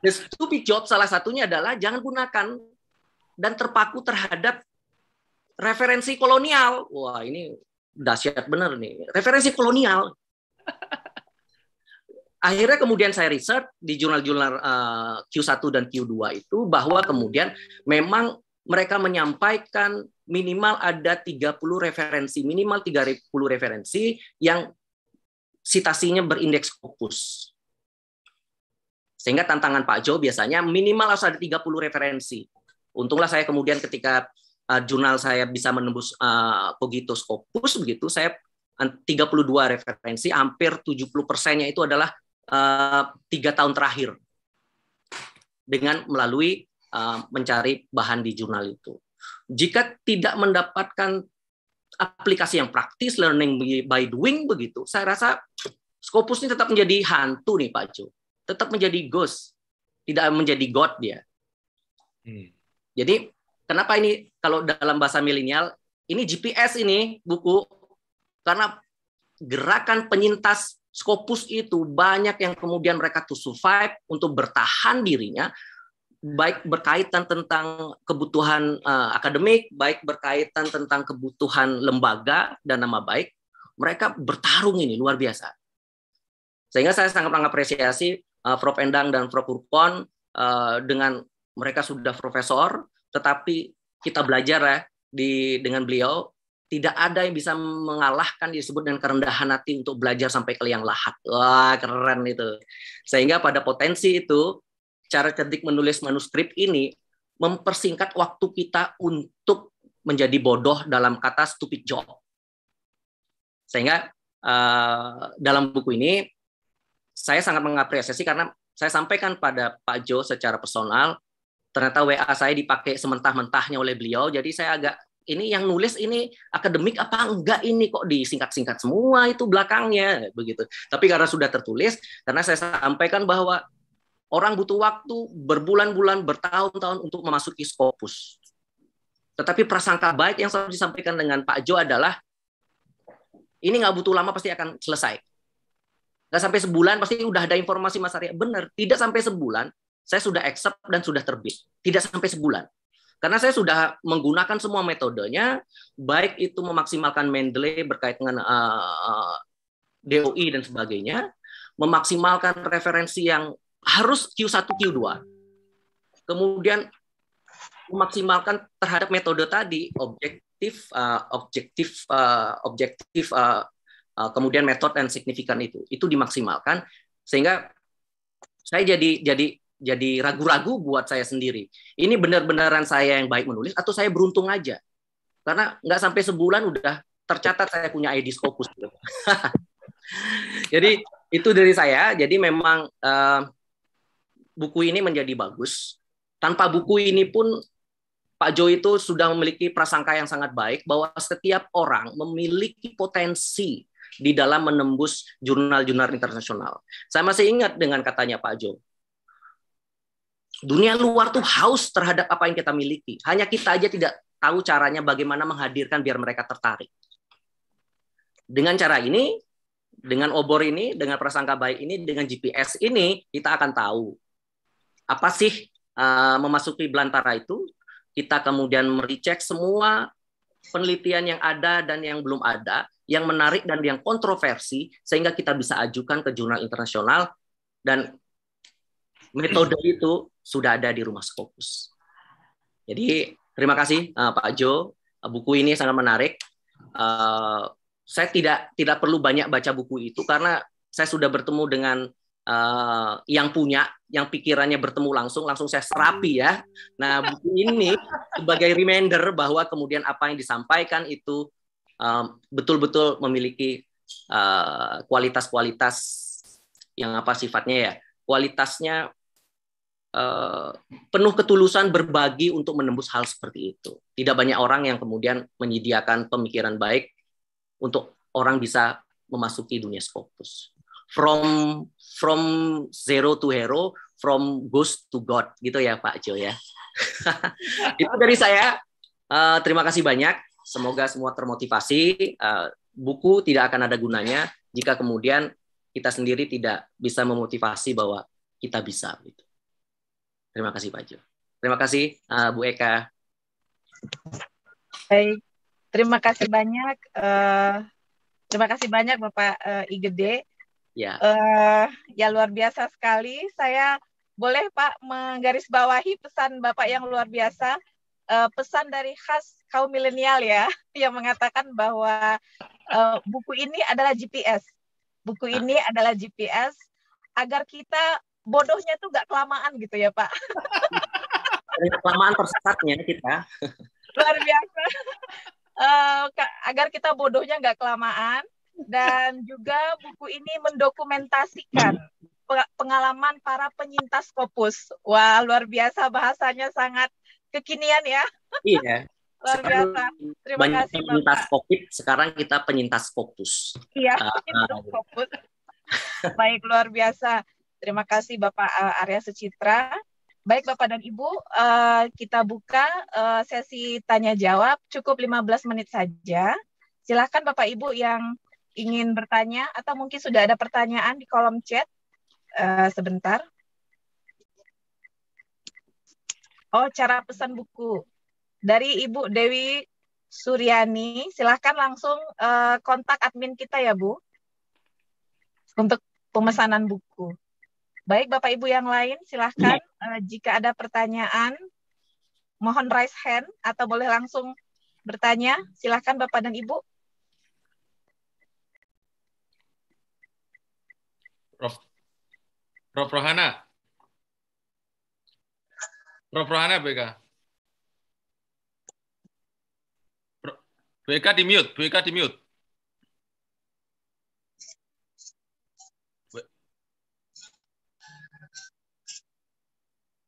The stupid job salah satunya adalah jangan gunakan dan terpaku terhadap referensi kolonial. Wah, ini dahsyat benar nih. Referensi kolonial. Akhirnya kemudian saya riset di jurnal-jurnal Q1 dan Q2 itu bahwa kemudian memang mereka menyampaikan minimal ada 30 referensi, minimal 30 referensi yang citasinya berindeks Scopus. Sehingga tantangan Pak Jo biasanya minimal harus ada 30 referensi. Untunglah saya kemudian ketika jurnal saya bisa menembus Cogito Scopus, begitu saya 32 referensi, hampir 70%-nya itu adalah 3 tahun terakhir dengan melalui mencari bahan di jurnal itu. Jika tidak mendapatkan aplikasi yang praktis, learning by doing begitu, saya rasa Scopus ini tetap menjadi hantu nih Pak Jo, tetap menjadi ghost, tidak menjadi god dia. Jadi kenapa ini kalau dalam bahasa milenial ini GPS ini buku, karena gerakan penyintas Scopus itu banyak yang kemudian mereka to survive untuk bertahan dirinya, baik berkaitan tentang kebutuhan akademik, baik berkaitan tentang kebutuhan lembaga dan nama baik, mereka bertarung ini luar biasa. Sehingga saya sangat mengapresiasi Prof. Endang dan Prof. Urkon dengan mereka sudah profesor, tetapi kita belajar ya dengan beliau, tidak ada yang bisa mengalahkan disebut dengan kerendahan hati untuk belajar sampai ke liang lahat. Wah, keren itu. Sehingga pada potensi itu, cara cerdik menulis manuskrip ini mempersingkat waktu kita untuk menjadi bodoh dalam kata stupid job. Sehingga dalam buku ini, saya sangat mengapresiasi karena saya sampaikan pada Pak Jo secara personal, ternyata WA saya dipakai sementah-mentahnya oleh beliau, jadi saya agak, ini yang nulis ini akademik apa enggak ini kok disingkat-singkat semua itu belakangnya, begitu. Tapi karena sudah tertulis, karena saya sampaikan bahwa orang butuh waktu berbulan-bulan, bertahun-tahun untuk memasuki Scopus. Tetapi prasangka baik yang selalu disampaikan dengan Pak Jo adalah, ini nggak butuh lama pasti akan selesai. Nggak sampai sebulan pasti udah ada informasi Mas Arya. Benar, tidak sampai sebulan, saya sudah accept dan sudah terbit. Tidak sampai sebulan. Karena saya sudah menggunakan semua metodenya, baik itu memaksimalkan Mendeley berkait dengan DOI dan sebagainya, memaksimalkan referensi yang harus Q1, Q2. Kemudian memaksimalkan terhadap metode tadi, objektif, kemudian metode dan signifikan itu dimaksimalkan, sehingga saya jadi ragu-ragu buat saya sendiri. Ini benar-benaran saya yang baik menulis atau saya beruntung aja? Karena nggak sampai sebulan udah tercatat saya punya ID Scopus. Jadi itu dari saya. Jadi memang buku ini menjadi bagus. Tanpa buku ini pun Pak Jo itu sudah memiliki prasangka yang sangat baik bahwa setiap orang memiliki potensi di dalam menembus jurnal-jurnal internasional. Saya masih ingat dengan katanya Pak Jo. Dunia luar tuh haus terhadap apa yang kita miliki. Hanya kita aja tidak tahu caranya bagaimana menghadirkan biar mereka tertarik. Dengan cara ini, dengan obor ini, dengan prasangka baik ini, dengan GPS ini, kita akan tahu apa sih memasuki belantara itu. Kita kemudian merecek semua penelitian yang ada dan yang belum ada, yang menarik dan yang kontroversi, sehingga kita bisa ajukan ke jurnal internasional, dan metode itu sudah ada di Rumah Scopus. Jadi terima kasih Pak Jo, buku ini sangat menarik. Saya tidak perlu banyak baca buku itu karena saya sudah bertemu dengan yang punya, yang pikirannya bertemu langsung saya serapi ya. Nah, buku ini sebagai reminder bahwa kemudian apa yang disampaikan itu betul-betul memiliki kualitas-kualitas yang apa sifatnya ya, kualitasnya penuh ketulusan berbagi untuk menembus hal seperti itu. Tidak banyak orang yang kemudian menyediakan pemikiran baik untuk orang bisa memasuki dunia Scopus. From zero to hero, from ghost to God, gitu ya Pak Jo ya. Itu dari saya. Terima kasih banyak. Semoga semua termotivasi. Buku tidak akan ada gunanya jika kemudian kita sendiri tidak bisa memotivasi bahwa kita bisa. Gitu. Terima kasih Pak Jo. Terima kasih Bu Eka. Baik, terima kasih banyak. Terima kasih banyak Bapak Igede. Ya. Ya luar biasa sekali. Saya boleh Pak menggarisbawahi pesan Bapak yang luar biasa. Pesan dari khas kaum milenial ya, yang mengatakan bahwa buku ini adalah GPS. Buku ini adalah GPS agar kita bodohnya tuh nggak kelamaan gitu ya Pak. Kelamaan tersesatnya kita. Luar biasa. Agar kita bodohnya nggak kelamaan. Dan juga buku ini mendokumentasikan pengalaman para penyintas Scopus. Wah, luar biasa, bahasanya sangat kekinian ya. Iya. Luar biasa. Terima kasih penyintas Bapak. COVID, sekarang kita penyintas Scopus. Iya, penyintas Scopus. Baik, luar biasa. Terima kasih Bapak Arya Sucitra. Baik Bapak dan Ibu, kita buka sesi tanya jawab, cukup 15 menit saja. Silakan Bapak Ibu yang ingin bertanya atau mungkin sudah ada pertanyaan di kolom chat. Sebentar. Oh, cara pesan buku dari Ibu Dewi Suryani. Silakan langsung kontak admin kita ya Bu, untuk pemesanan buku. Baik, Bapak Ibu yang lain, silahkan jika ada pertanyaan, mohon raise hand atau boleh langsung bertanya. Silahkan Bapak dan Ibu. Prof Rohana. Prof Rohana, BK. BK di mute, BK di mute.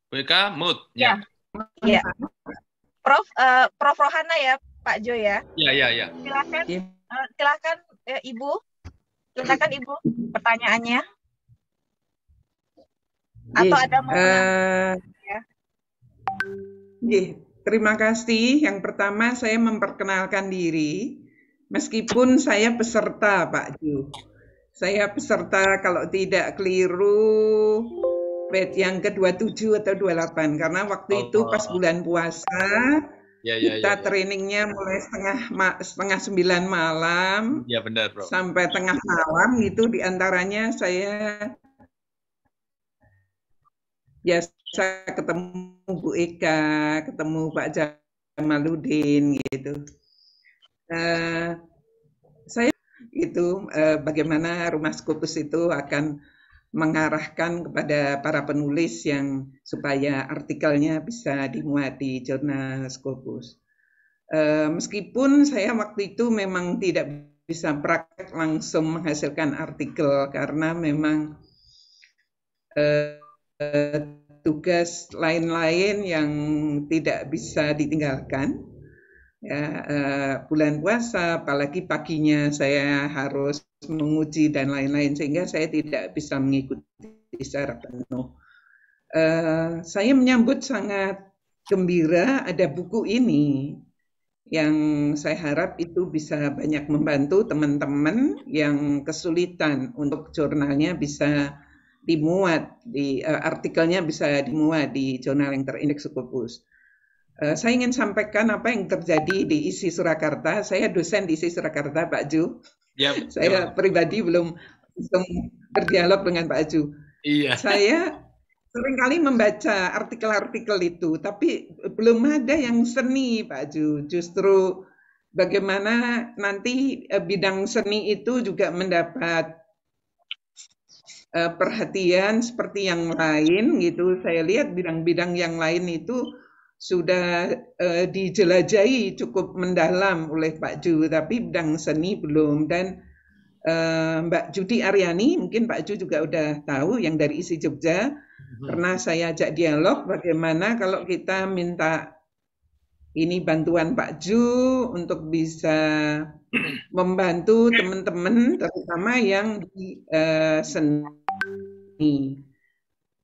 BK mute. Ya. Ya. Prof Rohana ya, Pak Jo ya. Ya. Silakan, silakan Ibu. Silakan Ibu pertanyaannya. Atau ada mau ya. Terima kasih. Yang pertama saya memperkenalkan diri. Meskipun saya peserta, Pak Jo. Saya peserta kalau tidak keliru batch yang ke-27 atau 28 karena waktu itu pas bulan puasa kita trainingnya mulai setengah 9 malam benar, Bro. Sampai tengah malam gitu, diantaranya saya biasa ketemu Bu Eka, ketemu Pak Jamaluddin gitu. Saya itu bagaimana Rumah Scopus itu akan mengarahkan kepada para penulis yang supaya artikelnya bisa dimuat di jurnal Scopus. Meskipun saya waktu itu memang tidak bisa praktek langsung menghasilkan artikel karena memang tugas lain-lain yang tidak bisa ditinggalkan. Bulan puasa, apalagi paginya saya harus menguji dan lain-lain, sehingga saya tidak bisa mengikuti secara penuh. Saya menyambut sangat gembira ada buku ini, yang saya harap itu bisa banyak membantu teman-teman yang kesulitan untuk jurnalnya bisa dimuat, artikelnya bisa dimuat di jurnal yang terindeks Scopus. Saya ingin sampaikan apa yang terjadi di ISI Surakarta. Saya dosen di ISI Surakarta, Pak Ju. Saya pribadi belum berdialog dengan Pak Ju. Iya. Saya seringkali membaca artikel-artikel itu, tapi belum ada yang seni, Pak Ju. Justru bagaimana nanti bidang seni itu juga mendapat perhatian seperti yang lain gitu. Saya lihat bidang-bidang yang lain itu sudah dijelajahi cukup mendalam oleh Pak Ju, tapi bidang seni belum. Dan Mbak Judi Aryani, mungkin Pak Ju juga udah tahu, yang dari ISI Jogja, pernah saya ajak dialog bagaimana kalau kita minta ini bantuan Pak Ju untuk bisa membantu teman-teman, terutama yang di seni.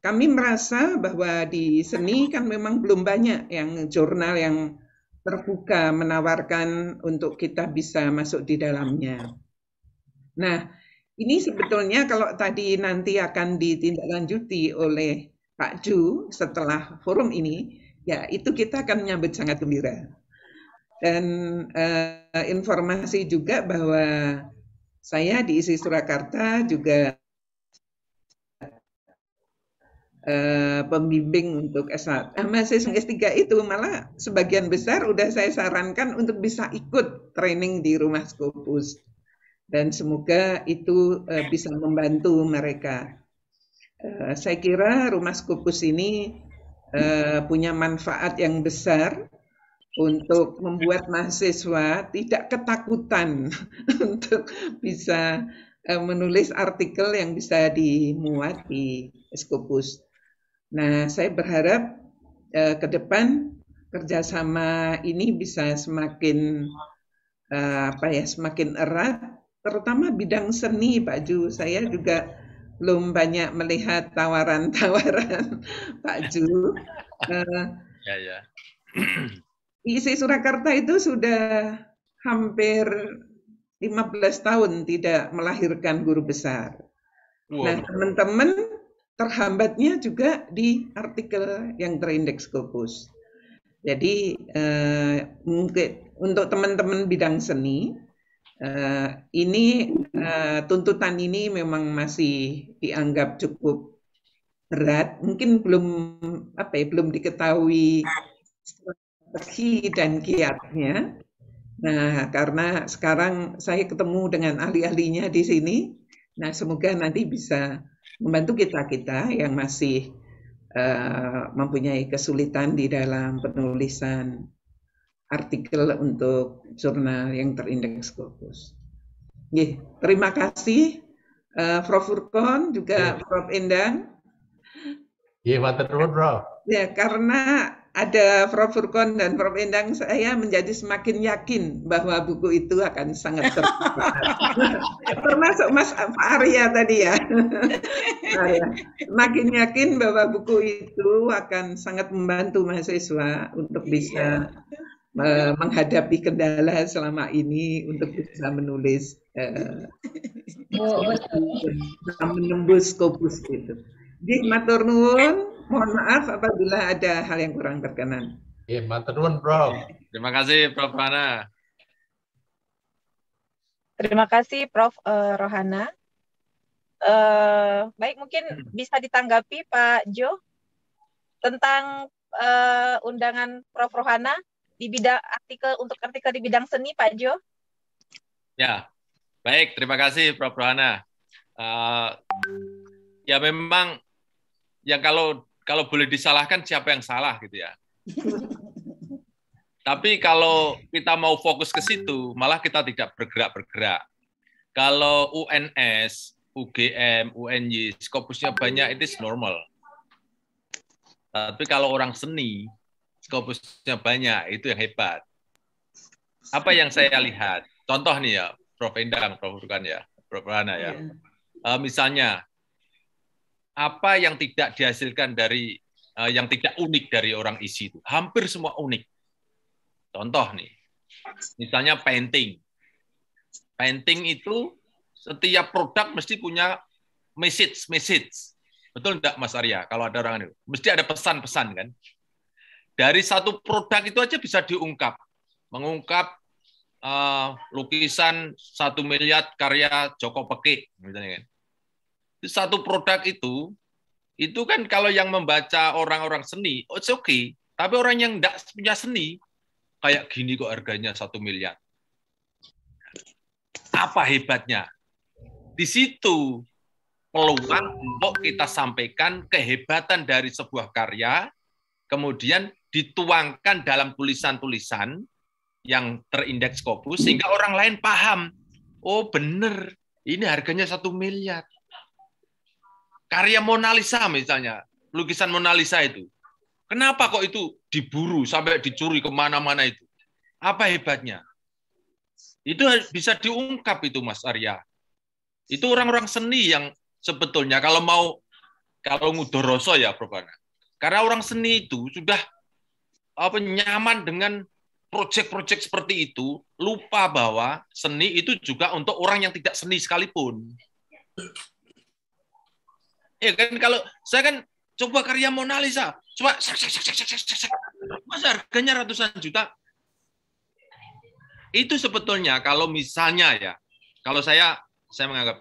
Kami merasa bahwa di seni kan memang belum banyak yang jurnal yang terbuka menawarkan untuk kita bisa masuk di dalamnya. Nah, ini sebetulnya kalau tadi nanti akan ditindaklanjuti oleh Pak Ju setelah forum ini, ya itu kita akan menyambut sangat gembira. Dan informasi juga bahwa saya di ISI Surakarta juga pembimbing untuk S1. Mahasiswa S3 itu malah sebagian besar udah saya sarankan untuk bisa ikut training di Rumah Scopus. Dan semoga itu bisa membantu mereka. Saya kira Rumah Scopus ini punya manfaat yang besar untuk membuat mahasiswa tidak ketakutan untuk bisa menulis artikel yang bisa dimuat di Scopus. Nah, saya berharap ke depan kerjasama ini bisa semakin semakin erat, terutama bidang seni, Pak Ju. Saya juga belum banyak melihat tawaran-tawaran Pak Ju. ISI Surakarta itu sudah hampir 15 tahun tidak melahirkan guru besar. Nah, teman-teman terhambatnya juga di artikel yang terindeks Scopus. Jadi mungkin untuk teman-teman bidang seni, Ini tuntutan ini memang masih dianggap cukup berat, mungkin belum diketahui strategi dan kiatnya. Nah, karena sekarang saya ketemu dengan ahli-ahlinya di sini, nah semoga nanti bisa membantu kita yang masih mempunyai kesulitan di dalam penulisan artikel untuk jurnal yang terindeks Scopus. Terima kasih Prof. Furqon, juga Prof. Endang. Iya, matur nuwun, Prof. Ya, karena ada Prof. Furqon dan Prof. Endang, saya menjadi semakin yakin bahwa buku itu akan sangat bermanfaat. Termasuk Mas Arya tadi ya. Semakin yakin bahwa buku itu akan sangat membantu mahasiswa untuk bisa menghadapi kendala selama ini untuk bisa menulis, menembus Scopus itu. Jadi matur nuwun, mohon maaf apabila ada hal yang kurang berkenan. Iya, matur nuwun, Prof. Terima kasih, Prof. Rohana. Terima kasih, Prof. Rohana. Baik, mungkin bisa ditanggapi Pak Jo tentang undangan Prof. Rohana di bidang artikel di bidang seni, Pak Jo. Ya, baik. Terima kasih, Prof. Rohana. Ya memang, ya kalau boleh disalahkan siapa yang salah gitu ya. Tapi kalau kita mau fokus ke situ, malah kita tidak bergerak-bergerak. Kalau UNS, UGM, UNY, Scopusnya banyak, itu normal. Tapi kalau orang seni, Scopusnya banyak, itu yang hebat. Apa yang saya lihat? Contoh nih ya, Prof. Endang, Prof. Furqon ya, Prof. Rohana ya. Misalnya, apa yang tidak dihasilkan dari, yang tidak unik dari orang isi itu? Hampir semua unik. Contoh nih, misalnya painting. Painting itu setiap produk mesti punya message. Betul enggak, Mas Arya? Kalau ada orang itu, mesti ada pesan-pesan kan? Dari satu produk itu aja bisa diungkap. Mengungkap lukisan 1 miliar karya Joko Pekik, misalnya kan. Satu produk itu kan kalau yang membaca orang-orang seni, it's okay. Tapi orang yang enggak punya seni, kayak gini kok harganya 1 miliar. Apa hebatnya? Di situ peluang untuk kita sampaikan kehebatan dari sebuah karya, kemudian dituangkan dalam tulisan-tulisan yang terindeks Scopus, sehingga orang lain paham, oh bener, ini harganya 1 miliar. Karya Mona Lisa misalnya, lukisan Mona Lisa itu, kenapa kok itu diburu sampai dicuri kemana-mana itu? Apa hebatnya? Itu bisa diungkap itu, Mas Arya. Itu orang-orang seni yang sebetulnya kalau ngudoroso ya, Prof. Ana. Karena orang seni itu sudah nyaman dengan proyek-proyek seperti itu, lupa bahwa seni itu juga untuk orang yang tidak seni sekalipun. Ya kan, kalau saya kan coba karya Mona Lisa, coba masa harganya ratusan juta. Itu sebetulnya kalau misalnya ya, kalau saya menganggap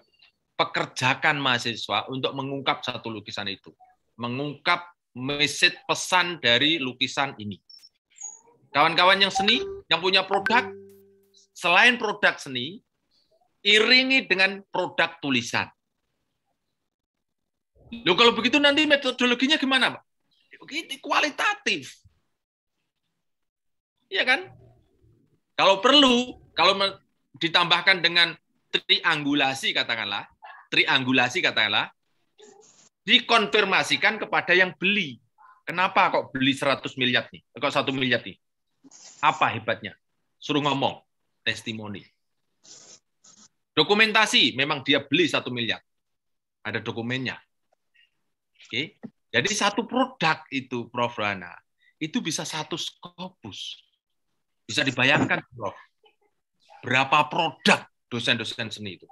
pekerjakan mahasiswa untuk mengungkap satu lukisan itu, mengungkap message pesan dari lukisan ini. Kawan-kawan yang seni, yang punya produk, selain produk seni, iringi dengan produk tulisan. Loh, kalau begitu nanti metodologinya gimana, Pak? Begitu kualitatif. Iya kan? Kalau perlu, kalau ditambahkan dengan triangulasi katakanlah, dikonfirmasikan kepada yang beli. Kenapa kok beli 100 miliar nih? Kok 1 miliar nih? Apa hebatnya? Suruh ngomong, testimoni. Dokumentasi, memang dia beli 1 miliar. Ada dokumennya. Oke. Jadi satu produk itu, Prof. Rohana, itu bisa 1 Scopus. Bisa dibayangkan, Prof. Berapa produk dosen-dosen seni itu.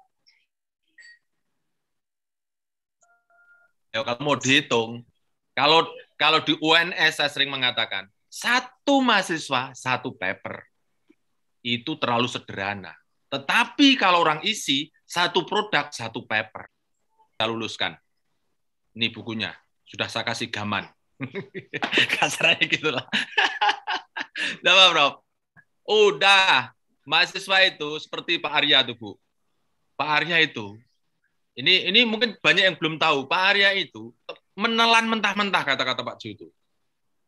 Ya, kalau mau dihitung, kalau di UNS saya sering mengatakan, 1 mahasiswa, 1 paper. Itu terlalu sederhana. Tetapi kalau orang isi, satu produk, satu paper. Kita luluskan. Ini bukunya. Sudah saya kasih gaman. Kasarnya gitulah. Nah, Prof. Udah. Mahasiswa itu seperti Pak Arya tuh, Bu. Pak Arya itu, ini mungkin banyak yang belum tahu. Pak Arya itu menelan mentah-mentah kata-kata Pak Ju itu.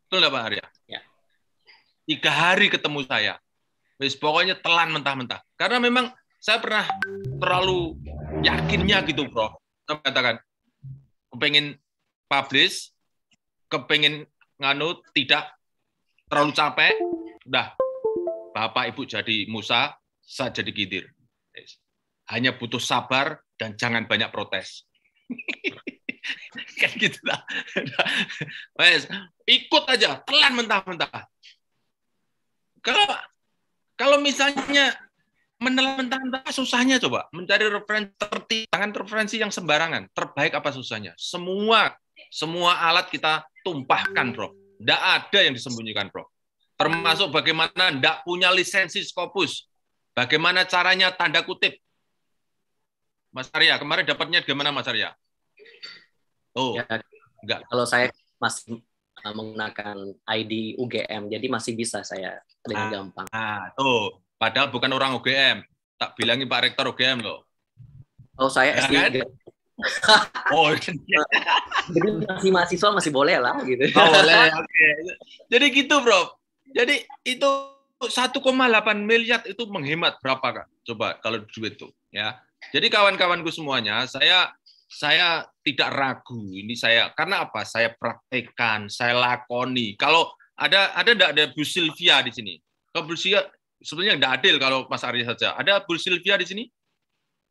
Betul nggak Pak Arya? Ya. 3 hari ketemu saya. Wis pokoknya telan mentah-mentah. Karena memang saya pernah terlalu yakinnya gitu, Bro. Saya katakan, kepengen publish, kepengen tidak terlalu capek, udah Bapak Ibu jadi Musa, saya jadi Khidir. Hanya butuh sabar dan jangan banyak protes. Kan gitu lah. Wes, ikut aja, telan mentah-mentah. Kalau misalnya menelan mentah-mentah, susahnya coba mencari referensi yang sembarangan. Terbaik apa susahnya? Semua alat kita tumpahkan, Bro. Tidak ada yang disembunyikan, Bro. Termasuk bagaimana tidak punya lisensi Scopus. Bagaimana caranya tanda kutip. Mas Arya, kemarin dapatnya gimana Mas Arya? Oh, ya, enggak. Kalau saya masih menggunakan ID UGM, jadi masih bisa saya dengan gampang. Tuh. Padahal bukan orang UGM. Tak bilangin Pak Rektor UGM loh. Oh, saya SD. Kan? Oh, jadi masih mahasiswa masih boleh lah gitu. Oh, boleh. Oke. Jadi gitu, Bro. Jadi itu 1,8 miliar itu menghemat berapa, Kak? Coba kalau duit itu, ya. Jadi kawan-kawanku semuanya, saya tidak ragu ini karena apa? Saya praktekkan, saya lakoni. Kalau enggak ada Bu Sylvia di sini. Kalau Bu Sylvia sebenarnya enggak adil kalau Mas Arya saja. Ada Bu Sylvia di sini?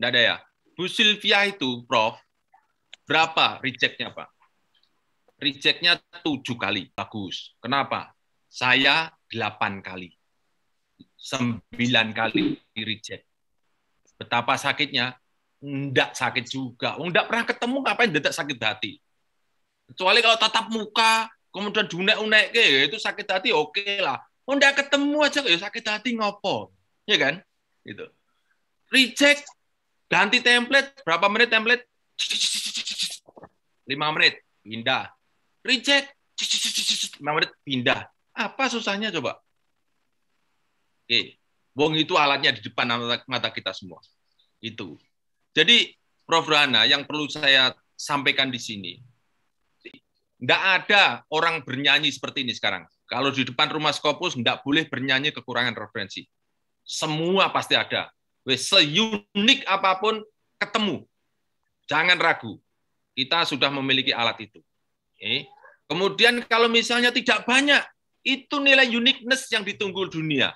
Enggak ada ya. Bu Sylvia itu, Prof, berapa reject-nya, Pak? Reject-nya 7 kali. Bagus. Kenapa? Saya 8 kali. 9 kali di reject. Betapa sakitnya? Enggak sakit juga. Enggak pernah ketemu, ngapain tidak sakit hati? Kecuali kalau tatap muka, kemudian dunek-unek, itu sakit hati, oke lah. Enggak ketemu aja, ya sakit hati ngopo. Ya kan? Gitu. Reject, ganti template, berapa menit template? 5 menit, pindah. Reject, 5 menit, pindah. Apa susahnya coba? Oke, wong itu alatnya di depan mata kita semua. Itu. Jadi, Prof. Rana, yang perlu saya sampaikan di sini, tidak ada orang bernyanyi seperti ini sekarang. Kalau di depan rumah Scopus, tidak boleh bernyanyi kekurangan referensi. Semua pasti ada. Seunik apapun, ketemu. Jangan ragu. Kita sudah memiliki alat itu. Kemudian kalau misalnya tidak banyak, itu nilai uniqueness yang ditunggu dunia.